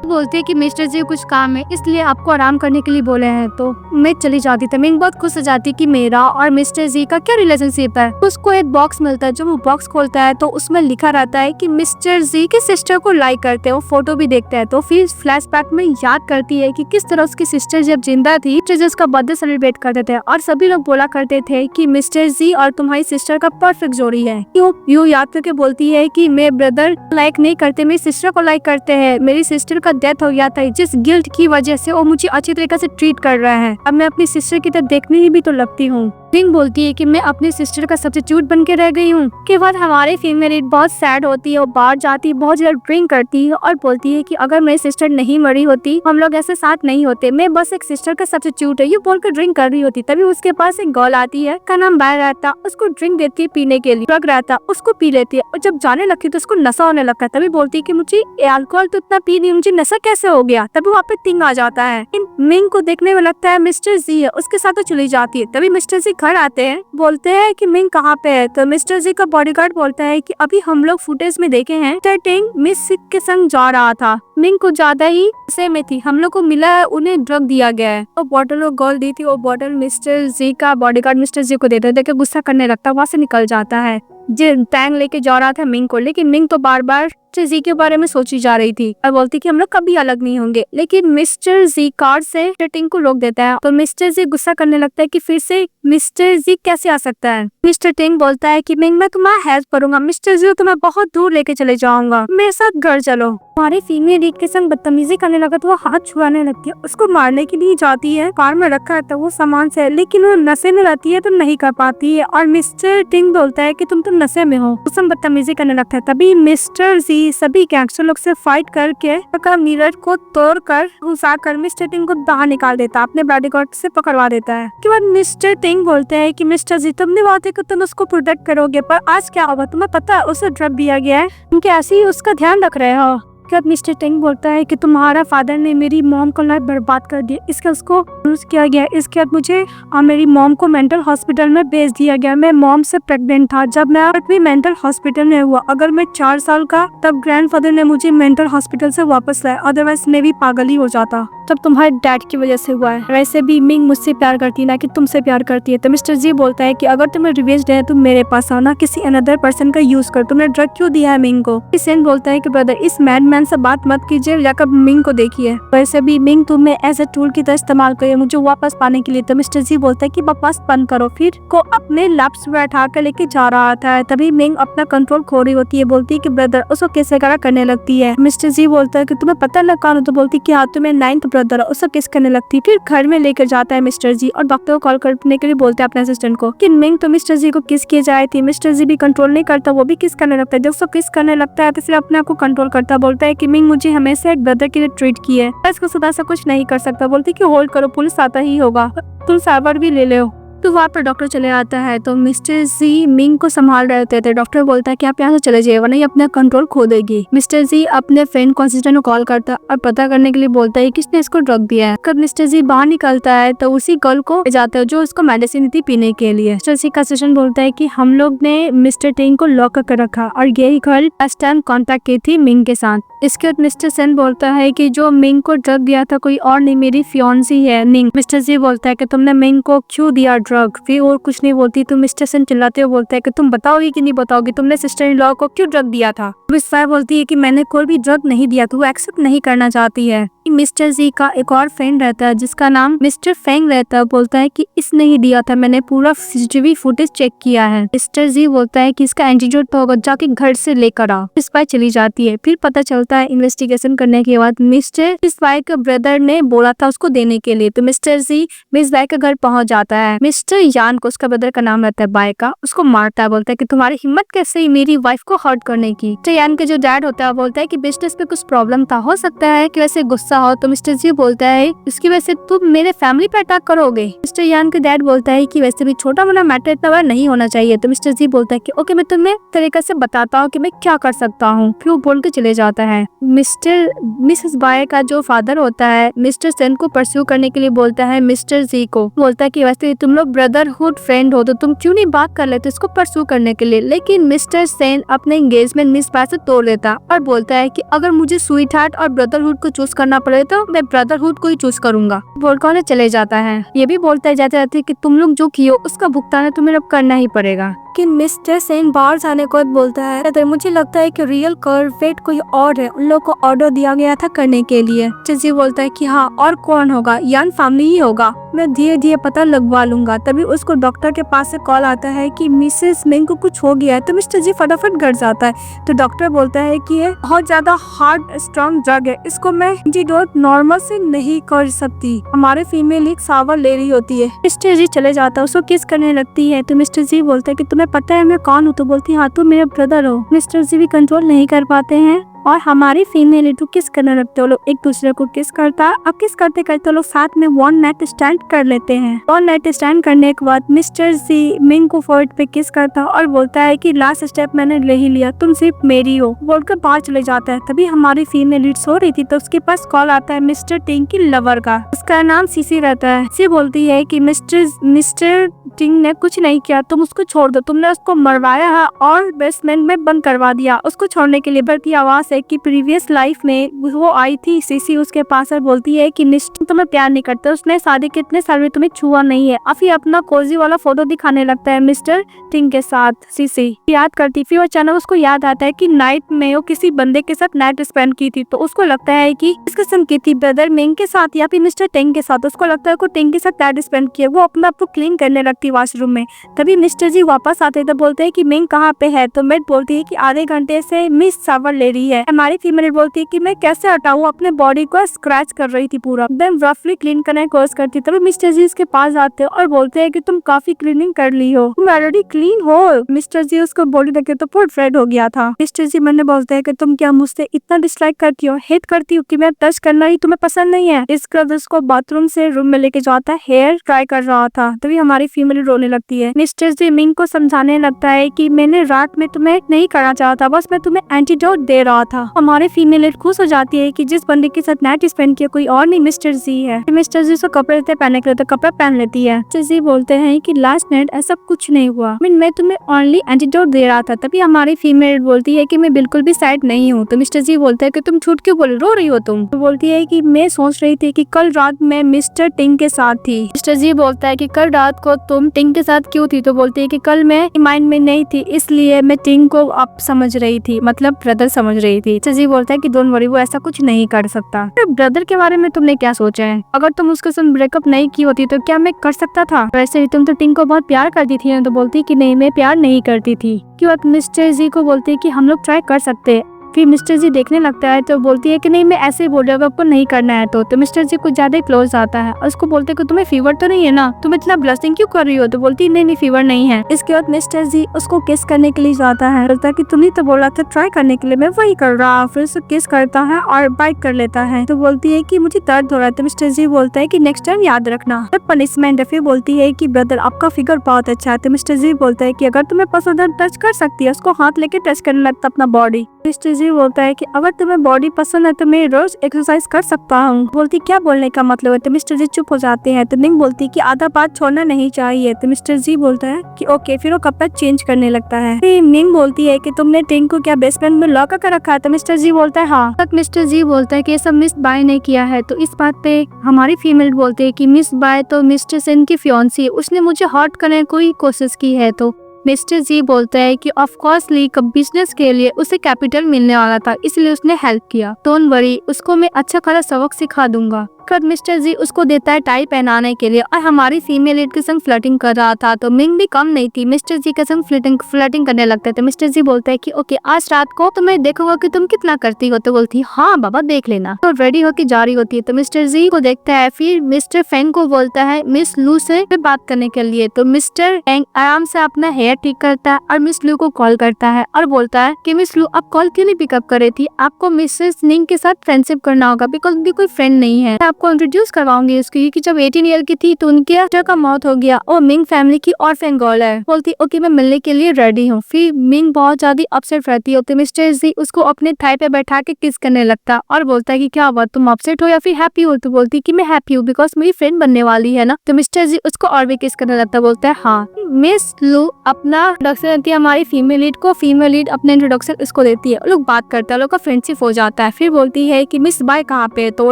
बोलती है कि मिस्टर जी कुछ काम है इसलिए आपको आराम करने के लिए बोले हैं। तो मैं चली जाती थी। मिंग बहुत खुश हो जाती कि मेरा और मिस्टर जी का क्या रिलेशनशिप है। उसको एक बॉक्स मिलता है, जो वो बॉक्स खोलता है तो उसमें लिखा रहता है कि मिस्टर जी के सिस्टर को लाइक करते हैं, वो फोटो भी देखते हैं। तो फिर फ्लैशबैक में याद करती है कि किस तरह उसकी सिस्टर जब जिंदा थी मिस्टर जी उसका बर्थडे सेलिब्रेट करते थे और सभी लोग बोला करते थे कि मिस्टर जी और तुम्हारी सिस्टर का परफेक्ट जोड़ी है। यू याद करके बोलती है कि मेरे ब्रदर लाइक नहीं करते, मेरी सिस्टर को लाइक करते हैं। मेरी सिस्टर का डेथ हो गया था, जिस गिल्ट की वजह से वो मुझे अच्छी तरीके से ट्रीट कर रहा है, अब मैं अपनी सिस्टर की तरफ देखने ही भी तो लगती हूँ। रिंग बोलती है कि मैं अपनी सिस्टर का सब्स्टिट्यूट बन के रह गई हूँ। के बाद हमारी फीमेल लीड बहुत सैड होती है, वो बाहर जाती है, बहुत ज्यादा ड्रिंक करती है और बोलती है कि अगर मेरी सिस्टर नहीं मरी होती हम लोग ऐसे साथ नहीं होते, मैं बस एक सिस्टर का सब्स्टिट्यूट है, ये बोलकर ड्रिंक कर रही होती। तभी उसके पास एक गर्ल आती है, का नाम बैर रहता, उसको ड्रिंक देती है पीने के लिए, ड्रग रहता उसको पी लेती है और जब जाने लगती है तो उसको नशा होने लगता है। तभी बोलती है कि मुझे अल्कोहल तो इतना पी नहीं, मुझे नशा कैसे हो गया। तभी वहाँ पे तिंग आ जाता है। इन मिंग को देखने में लगता है मिस्टर जी है, उसके साथ तो चली जाती है। तभी मिस्टर जी घर आते हैं, बोलते हैं कि मिंग कहाँ पे है। तो मिस्टर जी का बॉडीगार्ड बोलता है कि अभी हम लोग फुटेज में देखे हैं टिंग मिस सिक के संग जा रहा था, मिंग को ज्यादा ही से में थी, हम लोग को मिला है उन्हें ड्रग दिया गया है। वो बॉटल वो गर्ल दी थी, वो बॉटल मिस्टर जी का बॉडीगार्ड मिस्टर जी को देते देखे गुस्सा करने लगता, वहाँ से निकल जाता है। टैंग लेके जा रहा था मिंग को, लेकिन मिंग तो बार बार जी के बारे में सोची जा रही थी और बोलती कि हम लोग कभी अलग नहीं होंगे। लेकिन मिस्टर जी कार से टिंग को रोक देता है तो मिस्टर जी गुस्सा करने लगता है कि फिर से मिस्टर जी कैसे आ सकता है। मिस्टर टिंग बोलता है कि मिंग मैं तुम्हारा हेल्प करूंगा, मिस्टर जी तुम्हें बहुत दूर लेके चले जाऊंगा, मेरे साथ घर चलो। हमारी फीमेल लीड के संग बदतमीजी करने लगा तो वो हाथ छुड़ाने लगती है, उसको मारने के लिए जाती है। कार में रखा रहता है वो सामान से, लेकिन वो नशे में रहती है तो नहीं कर पाती है और मिस्टर टिंग बोलता है कि तुम तो नशे में हो, उससे बदतमीजी करने लगता है। तभी मिस्टर जी सभी गैंगस्टर लोग से फाइट करके मिरर को तोड़कर घुसाकर मिस्टर टिंग को बाहर निकाल देता है, अपने बॉडीगार्ड से पकड़वा देता है। उसके बाद मिस्टर टिंग बोलते हैं कि मिस्टर जी तुमने वादे कि तुम उसको प्रोटेक्ट करोगे, पर आज क्या होगा तुम्हें पता है, उसे ड्रग दिया गया है, तुम कैसे ही उसका ध्यान रख रहे हो। मिस्टर टिंग बोलता है कि तुम्हारा फादर ने मेरी मॉम को लाइफ बर्बाद कर दिया, इसके उसको यूज किया गया, इसके बाद मुझे मेरी मॉम को मेंटल हॉस्पिटल में भेज दिया गया। मैं मॉम से प्रेग्नेंट था जब मैं भी मेंटल हॉस्पिटल में हुआ। अगर मैं 4 साल का तब ग्रैंडफादर ने मुझे मेंटल हॉस्पिटल से वापस लाया, अदरवाइज मैं भी पागल ही हो जाता। तब तुम्हारे डैड की वजह से हुआ है। वैसे भी मिंग मुझसे प्यार करती है ना कि तुमसे प्यार करती है। तो मिस्टर जी बोलता है कि अगर तुम्हें रिवेंज देना है तुम मेरे पास आओ, ना किसी अनदर पर्सन का यूज कर। तुमने ड्रग क्यों दिया है मिंग को? सेन बोलता है कि ब्रदर इस मैडमैन से बात मत कीजिए, जाकर मिंग को देखिए। वैसे भी मिंग तुम्हें एज ए टूल की तरह इस्तेमाल करिए मुझे वापस पाने के लिए। तो मिस्टर जी बोलता है कि बकवास बंद करो, फिर को अपने लैप्स में बैठा कर लेके जा रहा था। तभी मिंग अपना कंट्रोल खो रही होती है, बोलती है कि ब्रदर, उसको किस वगैरह करने लगती है। मिस्टर जी बोलता है कि तुम्हें पता लगा, तो बोलती कि हाँ तुम्हें 9th ब्रदर, उसको किस करने लगती। फिर घर में लेकर जाता है मिस्टर जी और डॉक्टर को कॉल करने के लिए बोलते हैं अपने असिस्टेंट को कि मिंग तो मिस्टर जी को किस किए जाए थी। मिस्टर जी भी कंट्रोल नहीं करता, वो भी किस करने लगता है। जब उसको किस करने लगता है तो फिर अपने आप को कंट्रोल करता, बोलता है कि मिंग मुझे हमेशा एक ब्रदर के लिए ट्रीट की है, इसको सुधा से कुछ नहीं कर सकता। बोलती कि होल्ड करो, पुलिस आता ही होगा, तुम साइबर भी ले लो। तो वहाँ पर डॉक्टर चले आता है तो मिस्टर जी मिंग को संभाल रहे होते थे। डॉक्टर बोलता है कि आप यहाँ से चले जाइए वरना ये अपना कंट्रोल खो देगी। मिस्टर जी अपने फ्रेंड को असिस्टेंट को कॉल करता है और पता करने के लिए बोलता है किसने इसको ड्रग दिया है। जब मिस्टर जी बाहर निकलता है तो उसी गर्ल को ले जाता है जो उसको मेडिसिन थी पीने के लिए। मिस्टर जी का असिस्टेंट बोलता है कि हम लोग ने मिस्टर टिंग को लॉक करके रखा और यही गर्ल लास्ट टाइम कॉन्टेक्ट की थी मिंग के साथ। इसके बाद मिस्टर सेन बोलता है कि जो मिंग को ड्रग दिया था कोई और नहीं, मेरी फियांसी है निंग। मिस्टर जी बोलता है कि तुमने मिंग को क्यों दिया ड्रग? फिर और कुछ नहीं बोलती तो मिस्टर सेन चिल्लाते हुए बोलता है कि तुम बताओगी कि नहीं बताओगी, तुमने सिस्टर इन लॉ को क्यों ड्रग दिया था? मिस फायर बोलती है कि मैंने कोई भी ड्रग नहीं दिया, तो वो एक्सेप्ट नहीं करना चाहती है। मिस्टर जी का एक और फ्रेंड रहता है जिसका नाम मिस्टर फेंग रहता है, बोलता है कि इसने ही दिया था, मैंने पूरा सीसीटीवी फुटेज चेक किया है। मिस्टर जी बोलता है कि इसका एंटीडोट होगा, जाके घर से लेकर आओ। स्पाई चली जाती है। फिर पता चलता है इन्वेस्टिगेशन करने के बाद मिस्टर स्पाई के ब्रदर ने बोला था उसको देने के लिए। तो मिस्टर जी मिस बाय के घर पहुंच जाता है। मिस्टर यान को, उसका ब्रदर का नाम रहता है बाय का, उसको मारता है। बोलता है कि तुम्हारी हिम्मत कैसे मेरी वाइफ को हर्ट करने की। तो यान के जो डैड होता है बोलता है कि बिजनेस पे कुछ प्रॉब्लम था, हो सकता है कि वैसे गुस्सा हो। तो मिस्टर जी बोलता है इसकी वजह से तुम मेरे फैमिली पे अटैक करोगे। मिस्टर यान के डैड बोलता है कि वैसे भी छोटा मोटा मैटर इतना बड़ा नहीं होना चाहिए। तो मिस्टर जी बोलता है कि ओके मैं तुम्हें तरीके से बताता हूँ कि मैं क्या कर सकता हूँ। फिर वो बोल के चले जाता है। मिसेस बाय का जो फादर होता है मिस्टर सेन को परस्यू करने के लिए बोलता है मिस्टर जी को, बोलता है कि वैसे तुम लोग ब्रदरहुड फ्रेंड हो तो तुम क्यों नहीं बात कर लेते इसको परस्यू करने के लिए। लेकिन मिस्टर सेन अपने एंगेजमेंट मिस बाय से तोड़ देता और बोलता है कि अगर मुझे स्वीट हार्ट और ब्रदरहुड को चूज करना पड़े तो मैं ब्रदरहुड को ही चूज करूंगा। बोलकर चले जाता है। ये भी बोलता है जाते जाते कि तुम लोग जो किए उसका भुगतान है तुम्हें अब करना ही पड़ेगा। कि मिस्टर सेन बाहर जाने को बोलता है तो मुझे लगता है कि रियल कल्प्रिट कोई और है, उन लोग को ऑर्डर दिया गया था करने के लिए। जी बोलता है कि हाँ और कौन होगा, यान फैमिली ही होगा, मैं धीरे धीरे पता लगवा लूंगा। तभी उसको डॉक्टर के पास से कॉल आता है कि मिसेस मिंग को कुछ हो गया है। तो मिस्टर जी फटाफट घर जाता है। तो डॉक्टर बोलता है कि ये बहुत ज्यादा हार्ड स्ट्रॉन्ग ड्रग है, इसको मैं एंटीडोट नॉर्मल से नहीं कर सकती। हमारे फीमेल एक सावर ले रही होती है। मिस्टर जी चले जाता है, उसको किस करने लगती है। तो मिस्टर जी बोलता है कि तुम्हें पता है मैं कौन हूँ? तो बोलती है हाँ तुम मेरे ब्रदर हो। मिस्टर जी भी कंट्रोल नहीं कर पाते हैं और हमारी फीमेल लीड किस करने लगते हो लोग एक दूसरे को किस करता है। अब किस करते करते लोग साथ में वन नाइट स्टैंड कर लेते हैं। वन नाइट स्टैंड करने के बाद मिस्टर जी मिंग को फोर्ट पे किस करता है और बोलता है कि लास्ट स्टेप मैंने ले ही लिया, तुम सिर्फ मेरी हो, बोलकर बाहर चले जाता है। तभी हमारी फीमेल लीड सो रही थी तो उसके पास कॉल आता है मिस्टर टिंग की लवर का, उसका नाम सीसी रहता है। सी बोलती है कि मिस्टर टिंग ने कुछ नहीं किया, तुम उसको छोड़ दो, तुमने उसको मरवाया है और बेसमेंट में बंद करवा दिया। उसको छोड़ने के लिए बढ़ती आवाज है कि प्रीवियस लाइफ में वो आई थी सीसी उसके पास और बोलती है कि मिस्टर तुम्हें प्यार नहीं करता, उसने शादी के इतने साल में तुम्हें छुआ नहीं है। अभी अपना कोजी वाला फोटो दिखाने लगता है मिस्टर टिंग के साथ। सीसी याद करती फिर अचानक उसको याद आता है कि नाइट में वो किसी बंदे के साथ नाइट स्पेंड की थी। तो उसको लगता है कि इस किस्म की थी ब्रदर मिंग के साथ या फिर मिस्टर टिंग के साथ। उसको लगता है को टिंग के साथ नाइट स्पेंड किया। वो अपना आपको क्लीन करने लगती थी वॉशरूम में। तभी मिस्टर जी वापस आते तो बोलते हैं कि मिंग कहाँ पे है। तो मेट बोलती है कि आधे घंटे से मिस शावर ले रही है। हमारी फीमेल बोलती है कि मैं कैसे हटाऊं, अपने बॉडी को स्क्रैच कर रही थी पूरा, एकदम रफली क्लीन करने की कोशिश करती। तभी मिस्टर जी उसके पास आते हैं और बोलते हैं कि तुम काफी क्लीनिंग कर ली हो, तुम ऑलरेडी क्लीन हो। मिस्टर जी उसको बॉडी देखे तो बहुत रेड हो गया था। मिस्टर जी मैंने बोलते हैं कि तुम क्या मुझसे इतना डिसलाइक करती हो, हेट करती हो कि मैं टच करना ही तुम्हें पसंद नहीं है। इसके बाद उसको बाथरूम से रूम में लेके जाता है, हेयर ट्राई कर रहा था। तभी हमारी फीमेल रोने लगती है। मिस्टर जी मिंग को समझाने लगता है कि मैंने रात में तुम्हें नहीं करना चाहता, बस मैं तुम्हें एंटीडोट दे रहा था। हमारे फीमेल खुश हो जाती है कि जिस बंदे के साथ नाइट स्पेंड किया कोई और नहीं मिस्टर जी है। मिस्टर जी उसको कपड़े देते पहनने के लिए तो कपड़ा पहन लेती है। मिस्टर जी बोलते हैं कि लास्ट नाइट ऐसा कुछ नहीं हुआ, मैं तुम्हें ओनली एंटीडोट दे रहा था। तभी हमारी फीमेल बोलती है कि मैं बिल्कुल भी सैड नहीं हूँ। तो मिस्टर जी बोलते हैं कि तुम झूठ क्यों बोल रो रही हो तुम। तो बोलती है कि मैं सोच रही थी कि कल रात मैं मिस्टर टिंग के साथ थी। मिस्टर जी बोलता है कि कल रात को तुम टिंग के साथ क्यों थी। तो बोलती है कि कल मैं माइंड में नहीं थी, इसलिए मैं टिंग को अब समझ रही थी, मतलब ब्रदर समझ रही थी। मिस्टर जी बोलता है कि डोंट वरी, वो ऐसा कुछ नहीं कर सकता। तो ब्रदर के बारे में तुमने क्या सोचा है? अगर तुम उसके साथ ब्रेकअप नहीं की होती तो क्या मैं कर सकता था? वैसे ही तुम तो टिंग को बहुत प्यार करती थी ना। तो बोलती कि नहीं, मैं प्यार नहीं करती थी। क्यों? मिस्टर जी को बोलती है कि हम लोग ट्राई कर सकते हैं। फिर मिस्टर जी देखने लगता है तो बोलती है कि नहीं, मैं ऐसे ही बोल रहा हूँ, आपको नहीं करना है। तो मिस्टर जी कुछ ज्यादा क्लोज आता है और उसको बोलते हैं कि तुम्हें फीवर तो नहीं है ना, तुम इतना ब्लशिंग क्यों कर रही हो। तो बोलती है नहीं फीवर नहीं है। इसके बाद मिस्टर जी उसको किस करने के लिए जाता है, बोलता है कि तुमने तो बोला था ट्राई करने के लिए, मैं वही कर रहा। फिर उसको किस करता है और बाइट कर लेता है। तो बोलती है कि मुझे दर्द हो रहा है। तो मिस्टर जी बोलता है कि नेक्स्ट टाइम याद रखना, पनिशमेंट है। फिर बोलती है कि ब्रदर आपका फिगर बहुत अच्छा है। तो मिस्टर जी बोलता है कि अगर तुम्हें पसंद है टच कर सकती है। उसको हाथ लेके टच करने लगता अपना बॉडी। मिस्टर जी बोलता है कि अगर तुम्हें बॉडी पसंद है तो मैं रोज एक्सरसाइज कर सकता हूँ। बोलती क्या बोलने का मतलब है। तो मिस्टर जी चुप हो जाते हैं। तो मिंग बोलती कि आधा बात छोड़ना नहीं चाहिए। तो मिस्टर जी बोलता है कि ओके। फिर वो कपड़ा चेंज करने लगता है। फिर मिंग बोलती है कि तुमने टिंग को क्या बेसमेंट में लॉक कर रखा है। तो मिस्टर जी बोलता है हाँ। तक मिस्टर जी बोलता है कि ये सब मिस बाय ने किया है। तो इस बात पे हमारी फीमेल बोलती है कि मिस बाय तो मिस्टर सेन की फियांसी है, उसने मुझे हर्ट करने की कोशिश की है। तो मिस्टर जी बोलता है कि ऑफ कोर्स ली बिजनेस के लिए उसे कैपिटल मिलने वाला था, इसलिए उसने हेल्प किया। डोंट वरी, उसको मैं अच्छा खासा सबक सिखा दूंगा। मिस्टर जी उसको देता है टाई पहनाने के लिए और हमारी फीमेल लीड के संग फ्लर्टिंग कर रहा था। तो मिंग भी कम नहीं थी, मिस्टर जी के संग फ्लर्टिंग करने लगते थे। मिस्टर जी बोलता है कि ओके आज रात को तो मैं देखूंगा कि तुम कितना करती हो। तो बोलती हाँ बाबा देख लेना। तो रेडी होकर जा रही होती है। तो मिस्टर जी को देखता है। फिर मिस्टर फेंग को बोलता है मिस लू से बात करने के लिए। तो मिस्टर फेंग आराम से अपना हेयर ठीक करता है और मिस लू को कॉल करता है और बोलता है कि मिस लू आप कॉल क्यों नहीं पिकअप कर रही थी, आपको मिसेस निंग के साथ फ्रेंडशिप करना होगा बिकॉज उनकी कोई फ्रेंड नहीं है। आपको इंट्रोड्यूस करवाऊंगी उसकी, क्योंकि जब 18 ईयर की थी तो उनके सिस्टर का मौत हो गया और मिंग फैमिली की ऑर्फन गर्ल है। बोलती ओके मैं मिलने के लिए रेडी हूँ। फिर मिंग बहुत ज्यादा अपसेट रहती है। तो मिस्टर जी उसको अपने थाई पे बैठा के किस करने लगता और बोलता है कि क्या हुआ, तुम अपसेट हो या फिर हैप्पी हो। तो बोलती कि मैं हैप्पी हूँ बिकॉज मेरी फ्रेंड बनने वाली है ना। तो मिस्टर जी उसको और भी किस करने लगता, बोलता है हाँ। मिस लू अपना इंट्रोडक्शन देती है हमारी फीमेल लीड को, फीमेल लीड अपने इंट्रोडक्शन उसको देती है। लोग बात करते हैं, लोग का फ्रेंडशिप हो जाता है। फिर बोलती है कि मिस बाय कहाँ पे। तो वो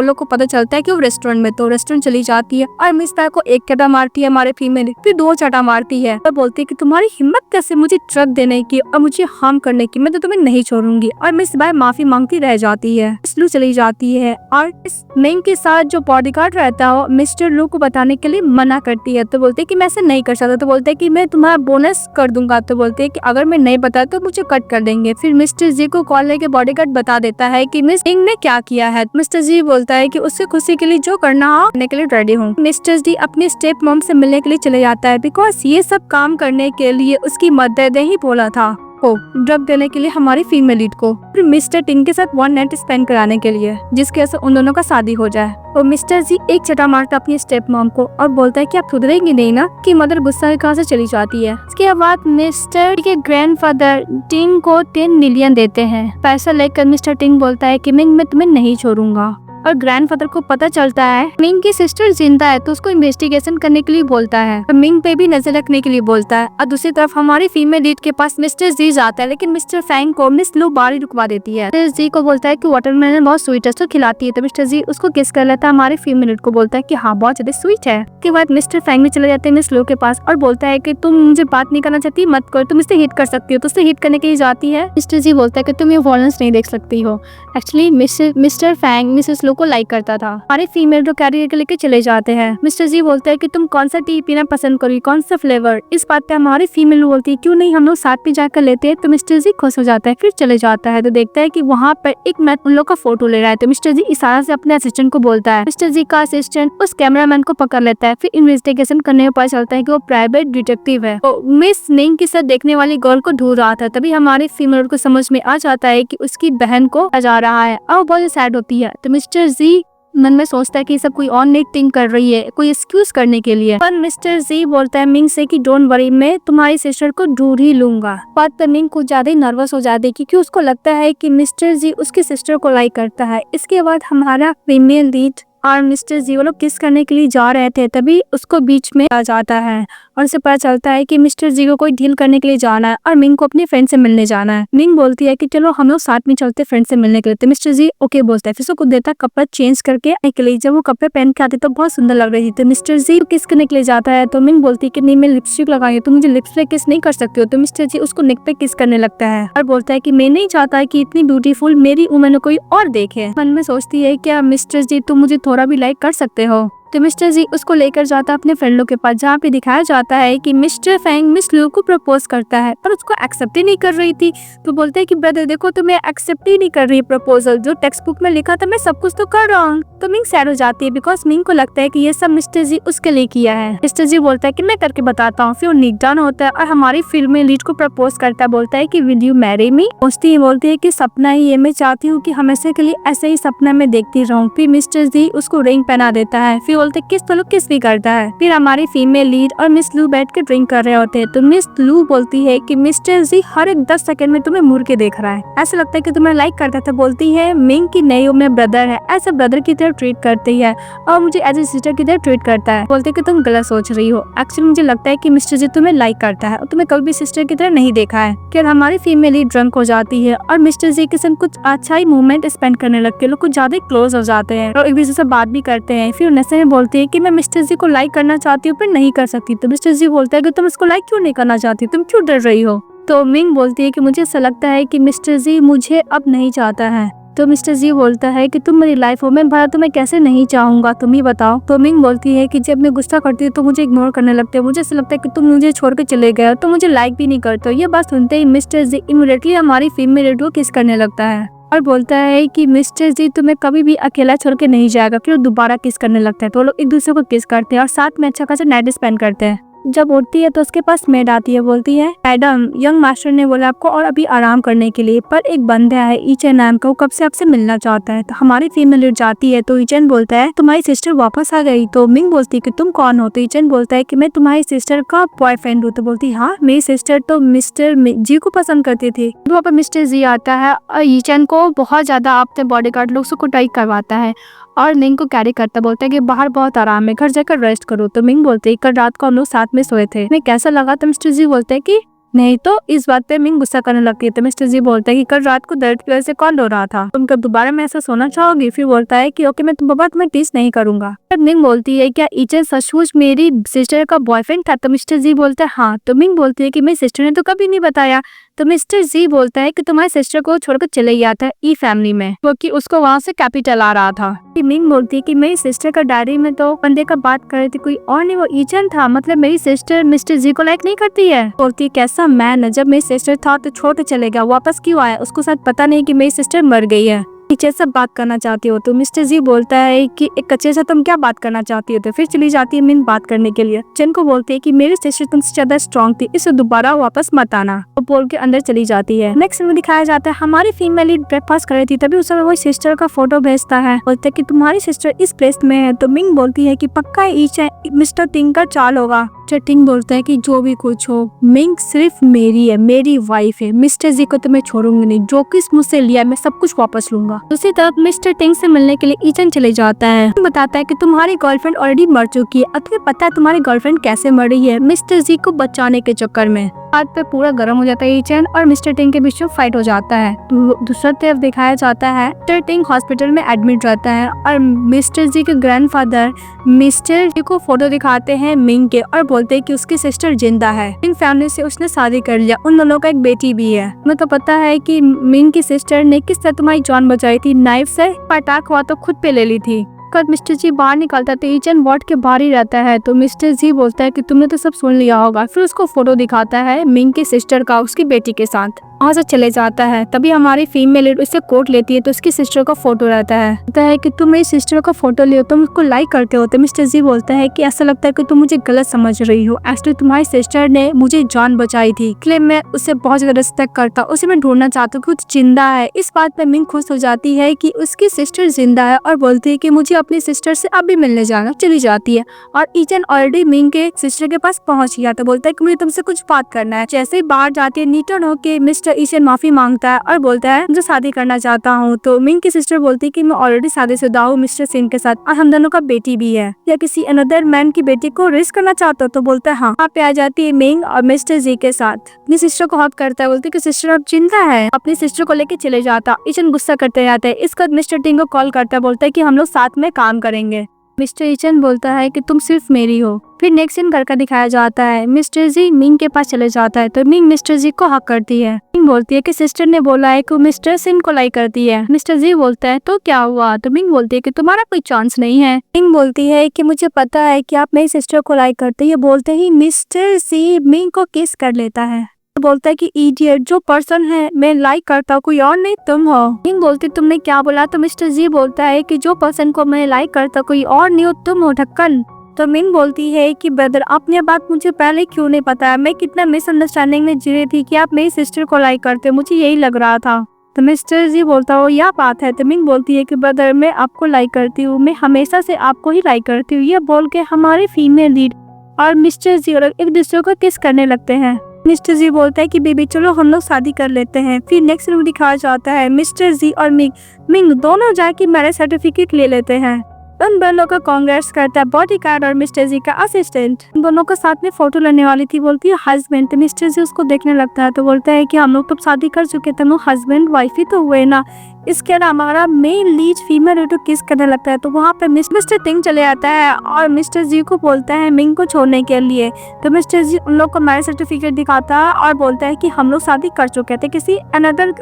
लोग को पता चलता है कि वो रेस्टोरेंट में। तो रेस्टोरेंट चली जाती है और मिस बाय को एक चटा मारती है हमारे फीमेल, फिर 2 चटा मारती है और बोलती है कि तुम्हारी हिम्मत कैसे मुझे ट्रक देने की और मुझे हार्म करने की, मैं तो तुम्हें नहीं छोड़ूंगी। और मिस बाय माफी मांगती रह जाती है। मिस लू चली जाती है और इस मिंग के साथ जो बॉडीगार्ड रहता है मिस्टर लू को बताने के लिए मना करती है। तो बोलते है कि मैं ऐसे नहीं कर सकता। तो बोलते है कि मैं तुम्हारा बोनस कर दूंगा। तो बोलते है कि अगर मैं नहीं बताया तो मुझे कट कर देंगे। फिर मिस्टर जी को कॉल लेके बॉडीगार्ड बता देता है कि मिस मिंग ने क्या किया है। मिस्टर जी बोलता है कि उससे खुशी के लिए जो करना हो करने के लिए रेडी हूँ। मिस्टर जी अपनी स्टेप मॉम से मिलने के लिए चले जाता है बिकॉज ये सब काम करने के लिए उसकी मदद ही बोला था को ड्रग देने के लिए हमारी फीमेल लीड को, फिर मिस्टर टिंग के साथ 1 नाइट स्पेंड कराने के लिए जिसके वजह से उन दोनों का शादी हो जाए। और मिस्टर जी एक चटा मारता अपनी स्टेप मॉम को और बोलता है कि आप सुधरेंगे नहीं ना, कि मदर गुस्सा कहाँ से चली जाती है। इसके बाद मिस्टर के ग्रैंडफादर टिंग को 10 मिलियन देते हैं। पैसा लेकर मिस्टर टिंग बोलता है कि मिंग मैं तुम्हें नहीं छोड़ूंगा। और ग्रैंडफादर को पता चलता है मिंग की सिस्टर जिंदा है तो उसको इन्वेस्टिगेशन करने के लिए बोलता है और मिंग पे भी नजर रखने के लिए बोलता है। और दूसरी तरफ हमारी फीमेल लीड के पास मिस्टर जी जाता है, लेकिन मिस्टर फैंग को मिस लू बारी रुकवा देती है। मिस्टर जी को बोलता है कि वाटरमेलन बहुत स्वीट है तो खिलाती है। तो मिस्टर जी उसको किस कर लेता है, हमारी फीमेल लीड को बोलता है कि हाँ बहुत ज्यादा स्वीट है। उसके बाद मिस्टर फैंग भी चले जाते हैं मिस लू के पास और बोलता है कि तुम मुझे बात नहीं करना चाहती मत करो, तुम इससे हिट कर सकती हो। तो उससे हिट करने के लिए जाती है। मिस्टर जी बोलता है कि तुम ये वॉयलेंस नहीं देख सकती हो। एक्चुअली मिस्टर फैंग मिसेस लू को लाइक करता था। हमारे फीमेल जो कैरियर के लेके चले जाते हैं। मिस्टर जी बोलते हैं कि तुम कौन सा टी पीना पसंद करोगी, कौन सा फ्लेवर। इस बात पे हमारी फीमेल बोलती है क्यों नहीं हम लोग साथ में जाकर लेते हैं। तो मिस्टर जी खुश हो जाता है, फिर चले जाता है। तो देखता है कि वहाँ पर एक मैन उन लोग का फोटो ले रहा है। तो मिस्टर जी इशारा से अपने असिस्टेंट को बोलता है। मिस्टर जी का असिस्टेंट उस कैमरामैन को पकड़ लेता है। फिर इन्वेस्टिगेशन करने में पता चलता है कि वो प्राइवेट डिटेक्टिव है। तो मिस निंग के साथ देखने वाली गर्ल को ढूंढ रहा था। तभी हमारी फीमेल को समझ में आ जाता है कि उसकी बहन को जा रहा है और बहुत सैड होती है। तो मिस्टर जी मन में सोचता है कि सब कोई और नेट थिंक कर रही है, कोई एक्सक्यूज करने के लिए। पर मिस्टर जी बोलता है मिंग से कि डोंट वरी, मैं तुम्हारी सिस्टर को ढूंढ ही लूंगा। पर मिंग कुछ ज्यादा ही नर्वस हो जाती है क्योंकि उसको लगता है कि मिस्टर जी उसकी सिस्टर को लाइक करता है। इसके बाद हमारा फीमेल लीड और मिस्टर जी वो लोग किस करने के लिए जा रहे थे। तभी उसको बीच में आ जाता है और उसे पता चलता है कि मिस्टर जी को कोई डील करने के लिए जाना है और मिंग को अपने फ्रेंड से मिलने जाना है। मिंग बोलती है कि चलो हम लोग साथ में चलते फ्रेंड से मिलने के लिए। तो मिस्टर जी ओके बोलता है। फिर उसको कुछ देर तक कपड़ा चेंज करके आने के लिए। जब वो कपड़े पहन के आती तो बहुत सुंदर लग रही थी। तो मिस्टर जी किस करने के लिए जाता है। तो मिंग बोलती है कि नहीं मैं लिपस्टिक लगाई, तो मुझे लिप्स पे किस नहीं कर सकती हो। तो मिस्टर जी उसको नेक पे किस करने लगता है और बोलता है कि मैं नहीं चाहता कि इतनी ब्यूटीफुल मेरी उम्र कोई और देखे। मन में सोचती है क्या मिस्टर जी तुम मुझे थोड़ा भी लाइक कर सकते हो। तो मिस्टर जी उसको लेकर जाता है अपने फ्रेंडों के पास, जहाँ पे दिखाया जाता है कि मिस्टर फैंग मिस लू को प्रपोज करता है पर उसको एक्सेप्ट ही नहीं कर रही थी। तो बोलते हैं कि ब्रदर देखो तुम्हें एक्सेप्ट ही नहीं कर रही प्रपोजल, जो टेक्स्ट बुक में लिखा था मैं सब कुछ तो कर रहा हूँ। तो मिंग सैड हो जाती है बिकॉज मिंग को लगता है कि ये सब मिस्टर जी उसके लिए किया है। मिस्टर जी बोलता है कि मैं करके बताता हूँ। फिर वो नीक डाउन होता है और हमारी फिल्म में लीड को प्रपोज करता है। बोलता है कि विल यू मैरी मी। बोलती है कि सपना ही है, मैं चाहती हूँ कि हमेशा के लिए ऐसे ही सपना में देखती रहूं। फिर मिस्टर जी उसको रिंग पहना देता है। फिर बोलते किस तो लोग किस भी करता है। फिर हमारी फीमेल लीड और मिस लू बैठ के ड्रिंक कर रहे होते हैं। तो मिस लू बोलती है कि मिस्टर जी हर एक 10 सेकंड में तुम्हें मुड़ के देख रहा है, ऐसा लगता है कि तुम्हें लाइक करता था। बोलती है मिंग की नहीं, वो मेरा ब्रदर है, ऐसे ब्रदर की तरह ट्रीट करती है और मुझे एज ए सिस्टर की तरह ट्रीट करता है। बोलते कि तुम गलत सोच रही हो, एक्चुअली मुझे लगता है कि मिस्टर जी तुम्हें लाइक करता है और तुम्हें कभी भी सिस्टर की तरह नहीं देखा है। फिर हमारी फीमेल लीड ड्रंक हो जाती है और मिस्टर जी के साथ कुछ अच्छा ही मूवमेंट स्पेंड करने लगते हैं। लोग कुछ ज्यादा क्लोज हो जाते हैं और एक दूसरे से बात भी करते हैं। फिर नशे में बोलती है कि मैं मिस्टर जी को लाइक करना चाहती हूँ पर नहीं कर सकती। तो मिस्टर जी बोलता है कि तुम इसको लाइक क्यों नहीं करना चाहती, तुम क्यों डर रही हो। तो मिंग बोलती है कि मुझे ऐसा लगता है कि मिस्टर जी मुझे अब नहीं चाहता है। तो मिस्टर जी बोलता है कि तुम मेरी लाइफ हो, मैं भला तुम्हें कैसे नहीं चाहूंगा, तुम ही बताओ। तो मिंग बोलती है कि जब मैं गुस्सा करती हूँ तो मुझे इग्नोर करने लगते हो, मुझे ऐसा लगता है कि तुम मुझे छोड़ के चले गए हो, तो मुझे लाइक भी नहीं करते हो। ये बात सुनते ही मिस्टर जी इमीडिएटली हमारी फीमेल लीड को किस करने लगता है और बोलता है कि मिस्टर जी तुम्हें कभी भी अकेला छोड़ के नहीं जाएगा। फिर दोबारा किस करने लगता है। तो लोग एक दूसरे को किस करते हैं और साथ में अच्छा खासा नाइट स्पेंड करते हैं। जब उठती है तो उसके पास मेड आती है। बोलती है मैडम यंग मास्टर ने बोला आपको और अभी आराम करने के लिए, पर एक बंदा है ईचन नाम का, वो कब से आपसे मिलना चाहता है। तो हमारी फीमेल लीड जाती है तो ईचन बोलता है तुम्हारी सिस्टर वापस आ गई। तो मिंग बोलती है कि तुम कौन हो। तो ईचन बोलता है कि मैं तुम्हारी सिस्टर का बॉयफ्रेंड हूँ। तो बोलती हाँ मेरी सिस्टर तो मिस्टर जी को पसंद करती थी। वहाँ पर मिस्टर जी आता है और ईचन को बहुत ज्यादा अपने बॉडीगार्ड लोग से कुटाई करवाता है और मिंग को कैरी करता। बोलता है कि बाहर बहुत आराम है, घर जाकर रेस्ट करो। तो मिंग बोलते है कल रात को हम लोग साथ में सोए थे, मैं कैसा लगा। तो मिस्टर जी बोलते है कि नहीं। तो इस बात पे मिंग गुस्सा करने लगती है। तो मिस्टर जी बोलता है कि कल रात को दर्द की वजह से कौन रो रहा था, तुम कब दोबारा में ऐसा सोना चाहोगी। फिर बोलता है कि ओके मैं तुम्हें टीस नहीं करूंगा। तब मिंग बोलती है क्या ईचन सचमुच मेरी सिस्टर का बॉयफ्रेंड था। तो मिस्टर जी बोलता है हाँ। तो मिंग बोलती है कि मेरी सिस्टर ने तो कभी नहीं बताया। तो मिस्टर जी बोलता है कि तुम्हारी सिस्टर को छोड़कर चले गया था ई फैमिली में, क्योंकि उसको वहाँ से कैपिटल आ रहा था। मिंग बोलती है कि मेरी सिस्टर का डायरी में तो बंदे का बात कर रही थी कोई और नहीं, वो ईचन था, मतलब मेरी सिस्टर मिस्टर जी को लाइक नहीं करती है। बोलती है कैसा मैन है, जब मेरी सिस्टर था तो छोड़ के चले गया, वापस क्यों आया, उसको शायद पता नहीं कि मेरी सिस्टर मर गई है। टीचर से बात करना चाहती हो। तो मिस्टर जी बोलता है कि एक कच्चे से तुम क्या बात करना चाहती हो। तो फिर चली जाती है मिंग बात करने के लिए। जिन को बोलती है कि मेरी सिस्टर तुमसे ज्यादा स्ट्रॉन्ग थी, इसे दोबारा वापस मत आना, और बोल के अंदर चली जाती है। नेक्स्ट में दिखाया जाता है हमारी फीमेल ब्रेकफास्ट कर रही थी, तभी उस समय वो सिस्टर का फोटो भेजता है। बोलते है कि तुम्हारी सिस्टर इस प्लेस में है। तो मिंग बोलती है कि पक्का ईचा मिस्टर टिंग का चाल होगा। टिंग बोलता है कि जो भी कुछ हो मिंग सिर्फ मेरी है, मेरी वाइफ है, मिस्टर जी को तो मैं छोड़ूंगी नहीं, जो किस मुझसे लिया मैं सब कुछ वापस लूंगा। दूसरी तरफ मिस्टर टिंग से मिलने के लिए ईचन चले जाता है। बताता है कि तुम्हारी गर्लफ्रेंड ऑलरेडी मर चुकी है, अब तुम्हें पता है तुम्हारी गर्लफ्रेंड कैसे मर रही है, मिस्टर जी को बचाने के चक्कर में। बात पे पूरा गर्म हो जाता है ईचन और मिस्टर टिंग के बीच में फाइट हो जाता है। दूसरा तरफ दिखाया जाता है मिस्टर टिंग हॉस्पिटल में एडमिट रहता है और मिस्टर जी के ग्रैंडफादर मिस्टर जी को फोटो दिखाते हैं मिंग के और बोलते हैं कि उसकी सिस्टर जिंदा है। मिंग फैमिली से उसने शादी कर लिया, उन दोनों का एक बेटी भी है। मैं तो पता है कि मिंग की सिस्टर ने किस तरह तुम्हारी जान बचाई थी, नाइफ से अटैक हुआ तो खुद पे ले ली थी। कल मिस्टर जी बाहर निकलता तो ईचन वार्ड के बाहर ही रहता है, तो मिस्टर जी बोलता है कि तुमने तो सब सुन लिया होगा। फिर उसको फोटो दिखाता है मिंग की सिस्टर का उसकी बेटी के साथ, वहाँ से चले जाता है। तभी हमारी फीमेल लीड उससे कोट लेती है तो उसकी सिस्टर का फोटो रहता है कि तुम मेरी सिस्टर का फोटो लियो, तुम उसको लाइक करते हो। तो मिस्टर जी बोलता है कि ऐसा लगता है कि तुम मुझे गलत समझ रही हो, एक्चुअली तुम्हारी सिस्टर ने मुझे जान बचाई थी, इसलिए मैं उससे बहुत ज्यादा रिस्पेक्ट करता हूँ, उसे मैं ढूंढना चाहता हूँ, कुछ जिंदा है। इस बात पे मिंग खुश हो जाती है कि उसकी सिस्टर जिंदा है और बोलती है कि मुझे अपनी सिस्टर से अभी मिलने जाना। चली जाती है और ईचन ऑलरेडी मिंग के सिस्टर के पास पहुंच गया, तो बोलता है कि मुझे तुमसे कुछ बात करना है। जैसे ही बाहर जाती है नीटन होके मिस्टर ईचन माफी मांगता है और बोलता है मुझे शादी करना चाहता हूँ। तो मिंग की सिस्टर बोलती है कि मैं ऑलरेडी शादीशुदा हूँ मिस्टर सिंह के साथ और हम दोनों का बेटी भी है, या किसी अनदर मैन की बेटी को रिस्क करना चाहता हो। तो बोलता है हाँ। वहाँ पे आ जाती है मिंग और मिस्टर जी के साथ, अपनी सिस्टर को हक करता है, बोलती है कि सिस्टर अब जिंदा है। अपनी सिस्टर को लेके चले जाता। ईचन गुस्सा करते जाता है। इसके बाद मिस्टर टिंग को कॉल करता है, बोलता है कि हम लोग साथ में काम करेंगे। मिस्टर ईचन बोलता है कि तुम सिर्फ मेरी हो। फिर नेक्स्ट सीन घर का दिखाया जाता है। मिस्टर जी मिंग के पास चले जाता है तो मिंग मिस्टर जी को हक करती है। मिंग बोलती है कि सिस्टर ने बोला है कि मिस्टर सिंह को लाइक करती है। मिस्टर जी बोलता है तो क्या हुआ। तो मिंग बोलती है कि तुम्हारा कोई चांस नहीं है। मिंग बोलती है कि मुझे पता है कि आप मेरी सिस्टर को लाइक करते हैं। बोलते ही मिस्टर जी मिंग को किस कर लेता है। बोलता है कि इडियट, जो पर्सन है मैं लाइक करता हूँ कोई और नहीं तुम हो। मिंग बोलती तुमने क्या बोला। तो मिस्टर जी बोलता है कि जो पर्सन को मैं लाइक करता कोई और नहीं हो तुम हो ढक्कन। तो मिंग बोलती है कि ब्रदर आपने बात मुझे पहले क्यों नहीं पता है, मैं कितना मिसअंडरस्टैंडिंग में जी रही थी कि आप मेरी सिस्टर को लाइक करते हो, मुझे यही लग रहा था। तो मिस्टर जी बोलता हो यह बात है। तो मिंग बोलती है कि ब्रदर मैं आपको लाइक करती हूँ, मैं हमेशा से आपको ही लाइक करती हूँ। ये बोल के हमारे फीमेल लीड और मिस्टर जी और एक दूसरे को किस करने लगते हैं। मिस्टर जी बोलता है कि बेबी चलो हम लोग शादी कर लेते हैं। फिर नेक्स्ट रूम दिखाया जाता है मिस्टर जी और मिंग दोनों जाके मैरिज सर्टिफिकेट ले लेते हैं। उन दोनों का कांग्रेस करता है बॉडीगार्ड और मिस्टर जी का असिस्टेंट। उन दोनों को साथ में फोटो लेने वाली थी, बोलती है हस्बैंड। तो मिस्टर जी उसको देखने लगता है तो बोलता है कि हम लोग तो शादी कर चुके थे, हम लोग हस्बैंड वाइफ ही तो हुए ना। इसके अलावा हमारा मेन लीड फीमेल तो किस करने लगता है। तो वहाँ पे मिस्टर टिंग चले आता है और मिस्टर जी को बोलता है मिंग को छोड़ने के लिए। तो मिस्टर जी उन लोग को मैरिज सर्टिफिकेट दिखाता है और बोलता है कि हम लोग शादी कर चुके थे, किसी अनदर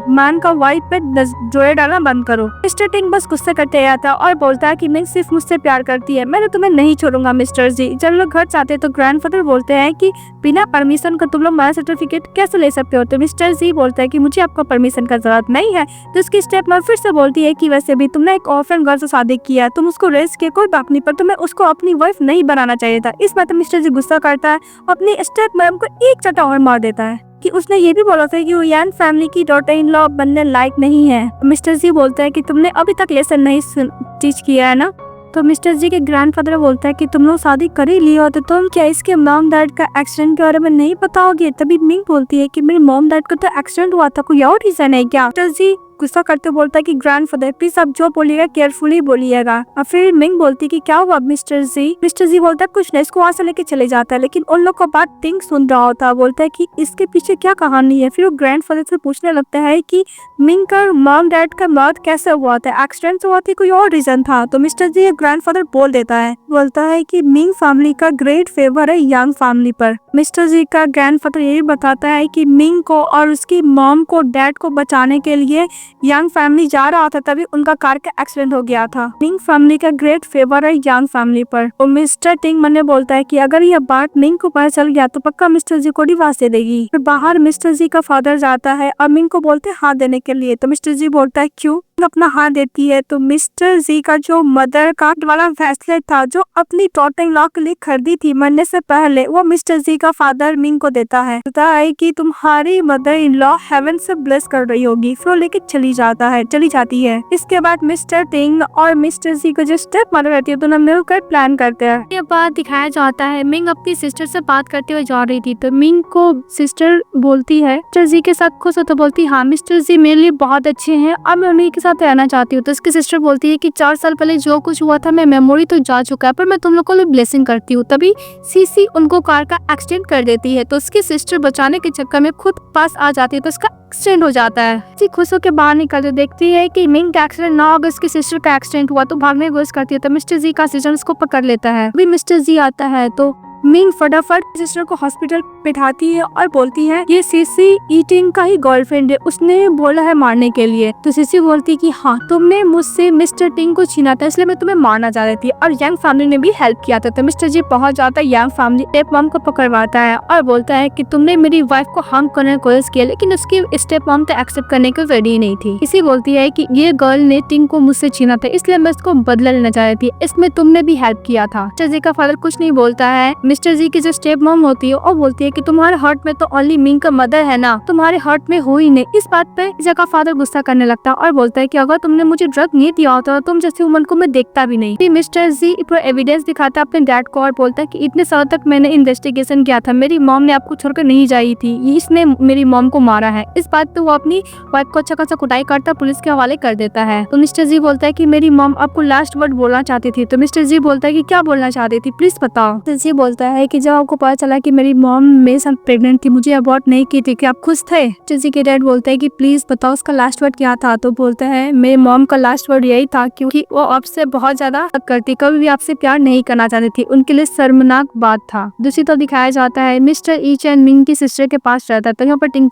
मैन का वाइफ पे जोड़े डालना बंद करो। मिस्टर टिंग बस गुस्सा करते जाता है और बोलता है कि मिंग सिर्फ मुझसे प्यार करती है, मैं तो तुम्हें नहीं छोड़ूंगा मिस्टर जी। जब लोग घर जाते तो ग्रैंडफादर बोलते हैं कि बिना परमिशन का तुम लोग मैरिज सर्टिफिकेट कैसे ले सकते हो। तो मिस्टर जी बोलता है कि मुझे आपको परमिशन का जरूरत नहीं है। तो उसकी स्टेप मदर फिर से बोलती है कि वैसे भी तुमने एक ऑर्फन गर्ल से शादी किया, तुम उसको रेस किया कोई बात नहीं, पर तुम्हें उसको अपनी वाइफ नहीं बनाना चाहिए था। इस बात में मिस्टर जी गुस्सा करता है, अपनी स्टेप मदर को एक चटा और मार देता है कि उसने ये भी बोला था कि वो यान फैमिली की डॉटर इन लॉ बनने लायक नहीं है। मिस्टर जी बोलता है कि तुमने अभी तक लेसन नहीं टीच किया है ना। तो मिस्टर जी के ग्रैंडफादर बोलता है कि तुम लोग शादी कर ही लियो तो तुम क्या इसके मॉम डैड का एक्सीडेंट के बारे में नहीं पता होगी। तभी मिंग बोलती है कि मेरे मॉम डैड को तो एक्सीडेंट हुआ था, कोई और रीजन है क्या। मिस्टर जी गुस्सा करते बोलता है कि ग्रैंडफादर प्लीज आप जो बोलिएगा केयरफुली बोलिएगा। और फिर मिंग बोलती है कि क्या हुआ मिस्टर जी बोलता है कुछ नहीं, इसको वहाँ से लेके चले जाता है। लेकिन उन लोग का बात टिंग सुन रहा होता है, बोलता है कि इसके पीछे क्या कहानी है। फिर वो ग्रैंडफादर से पूछने लगता है कि मिंग का मॉम डैड का मौत कैसे हुआ था, एक्सीडेंट हुआ था कोई और रीजन था। तो मिस्टर जी ग्रैंडफादर बोल देता है, बोलता है कि मिंग फैमिली का ग्रेट फेवर है यंग फैमिली पर। मिस्टर जी का ग्रैंडफादर यही बताता है कि मिंग को और उसकी मॉम को डैड को बचाने के लिए यंग फैमिली जा रहा था, तभी उनका कार का एक्सीडेंट हो गया था। मिंग फैमिली का ग्रेट फेवर है यंग फैमिली पर। और मिस्टर टिंग मने बोलता है कि अगर यह बात मिंग को पता चल गया तो पक्का मिस्टर जी को डिवोर्स दे देगी। फिर बाहर मिस्टर जी का फादर जाता है और मिंग को बोलते हैं हाथ देने के लिए। तो मिस्टर जी बोलता है क्यों, अपना हाथ देती है। तो मिस्टर जी का जो मदर का वाला ब्रेसलेट था जो अपनी डॉटर इन लॉ के लिए खरीदी थी मरने से पहले, वो मिस्टर जी का फादर मिंग को देता है। कहता है कि तुम्हारी मदर इन लॉ हेवन से ब्लेस कर रही होगी। फिर वो लेके चली जाती है। इसके बाद मिस्टर टिंग और मिस्टर जी को जो स्टेप मदर रहती है दोनों मिलकर प्लान करते हैं। ये बात दिखाया जाता है मिंग अपनी सिस्टर से बात करते हुए जा रही थी। तो मिंग को सिस्टर बोलती है मिस्टर जी के साथ खुश हो तो बोलती हाँ मिस्टर जी मेरे लिए बहुत अच्छे हैं और मैं उन्हीं के साथ साथ रहना चाहती हूँ। तो उसकी सिस्टर बोलती है कि 4 साल पहले जो कुछ हुआ था मैं मेमोरी तो जा चुका है, पर मैं तुम लोग को ब्लेसिंग करती हूँ। तभी सीसी उनको कार का एक्सीडेंट कर देती है। तो उसकी सिस्टर बचाने के चक्कर में खुद पास आ जाती है, तो उसका एक्सीडेंट हो जाता है। सी खुश होकर बाहर निकलते देखती है कि मिंग का एक्सीडेंट ना होगा, उसकी सिस्टर का एक्सीडेंट हुआ। तो भागने की कोशिश करती है, तो मिस्टर जी का असिस्टेंट उसको पकड़ लेता है। अभी मिस्टर जी आता है तो मिंग फटाफट सिस्टर को हॉस्पिटल बिठाती है और बोलती है ये सीसी ईटिंग का ही गर्लफ्रेंड है, उसने बोला है मारने के लिए। तो सीसी बोलती है कि हाँ, तुमने मुझसे मिस्टर टिंग को छीना था, इसलिए मैं तुम्हें मारना चाह रही थी, और यंग फैमिली ने भी हेल्प किया था। तो मिस्टर जी पहुंच जाता है, यंग फैमिली स्टेप मॉम को पकड़वाता है और बोलता है कि तुमने मेरी वाइफ को हार्म करने की कोशिश की, लेकिन उसकी स्टेप मॉम तो एक्सेप्ट करने को रेडी नहीं थी। इसी बोलती है कि ये गर्ल ने टिंग को मुझसे छीना था, इसलिए मैं इसको बदला लेना चाह रही थी, इसमें तुमने भी हेल्प किया था। मिस्टर जी का फादर कुछ नहीं बोलता है। मिस्टर जी की जो स्टेप मॉम होती है और बोलती है कि तुम्हारे हार्ट में तो ओनली मिंग का मदर है ना, तुम्हारे हार्ट में हो ही नहीं। इस बात पे टीजा का फादर गुस्सा करने लगता है और बोलता है कि अगर तुमने मुझे ड्रग नहीं दिया होता तो तुम जैसी वुमन को मैं देखता भी नहीं। मिस्टर जी पूरा एविडेंस दिखाता है अपने डैड को और बोलता है कि इतने साल तक मैंने इन्वेस्टिगेशन किया था, मेरी मॉम ने आपको छोड़कर नहीं जाई थी, इसने मेरी मॉम को मारा है। इस बात पे वो अपनी वाइफ को अच्छा खासा कुटाई करता, पुलिस के हवाले कर देता है। तो मिस्टर जी बोलता है कि मेरी मॉम आपको लास्ट वर्ड बोलना चाहती थी। तो मिस्टर जी बोलता है कि क्या बोलना चाहती थी, प्लीज बताओ। मिस्टर जी बोलता है कि जब आपको पता चला कि मेरी मॉम मेरे साथ प्रेग्नेंट थी, मुझे अबॉर्ट नहीं की थी, कि आप खुश थे। चिजी के डैड बोलते हैं कि प्लीज बताओ उसका लास्ट वर्ड क्या था। तो बोलता है मेरी मॉम का लास्ट वर्ड यही था क्योंकि वो आपसे बहुत ज्यादा करती, कभी भी आपसे प्यार नहीं करना चाहती थी, उनके लिए शर्मनाक बात था। दूसरी तरफ दिखाया जाता है मिस्टर ई चैन मिंग की सिस्टर के पास रहता है, तो यहाँ पर टिंग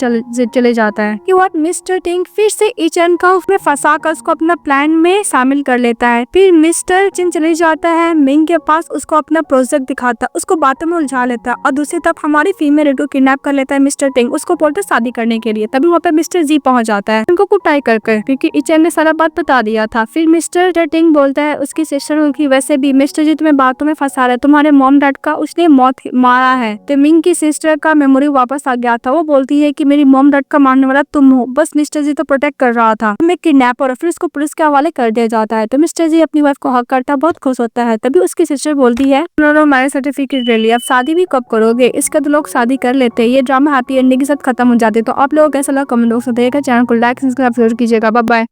चले जाता है कि व्हाट मिस्टर टिंग फिर से ई चैन का उसमें फंसा कर उसको अपना प्लान में शामिल कर लेता है। फिर मिस्टर चिन चले जाता है मिंग के पास, उसको अपना प्रोजेक्ट दिखाता है, उसको बातों में उलझा लेता है, और दूसरी तरफ हमारी फीमेल रेड को किडनैप कर लेता है मिस्टर टिंग, उसको बोलते शादी करने के लिए। तभी वहाँ पे मिस्टर जी पहुंच जाता है उनको कुटाई करके, क्योंकि इचन ने सारा बात बता दिया था। फिर मिस्टर टिंग बोलता है उसकी सिस्टर की वैसे भी मिस्टर जी तुम्हें बातों में फंसा रहा है, तुम्हारे मॉम डैड का उसने मौत मारा है। तो मिंग की सिस्टर का मेमोरी वापस आ गया था, वो बोलती है कि मेरी मॉम डैड का मारने वाला तुम हो, बस मिस्टर जी तो प्रोटेक्ट कर रहा था, मैं किडनैपर। फिर उसको पुलिस के हवाले कर दिया जाता है। तो मिस्टर जी अपनी वाइफ को हक करता, बहुत खुश होता है। तभी उसकी सिस्टर बोलती है मैरिज सर्टिफिकेट ले लिया, अब शादी भी कब करोगे। इसका तो लोग शादी कर लेते हैं। ये ड्रामा हैप्पी एंडिंग के साथ खत्म हो जाते। तो आप लोगों को कैसा लगा कमेंट बॉक्स में बताइएगा। चैनल को लाइक सब्सक्राइब जरूर कीजिएगा। Bye bye.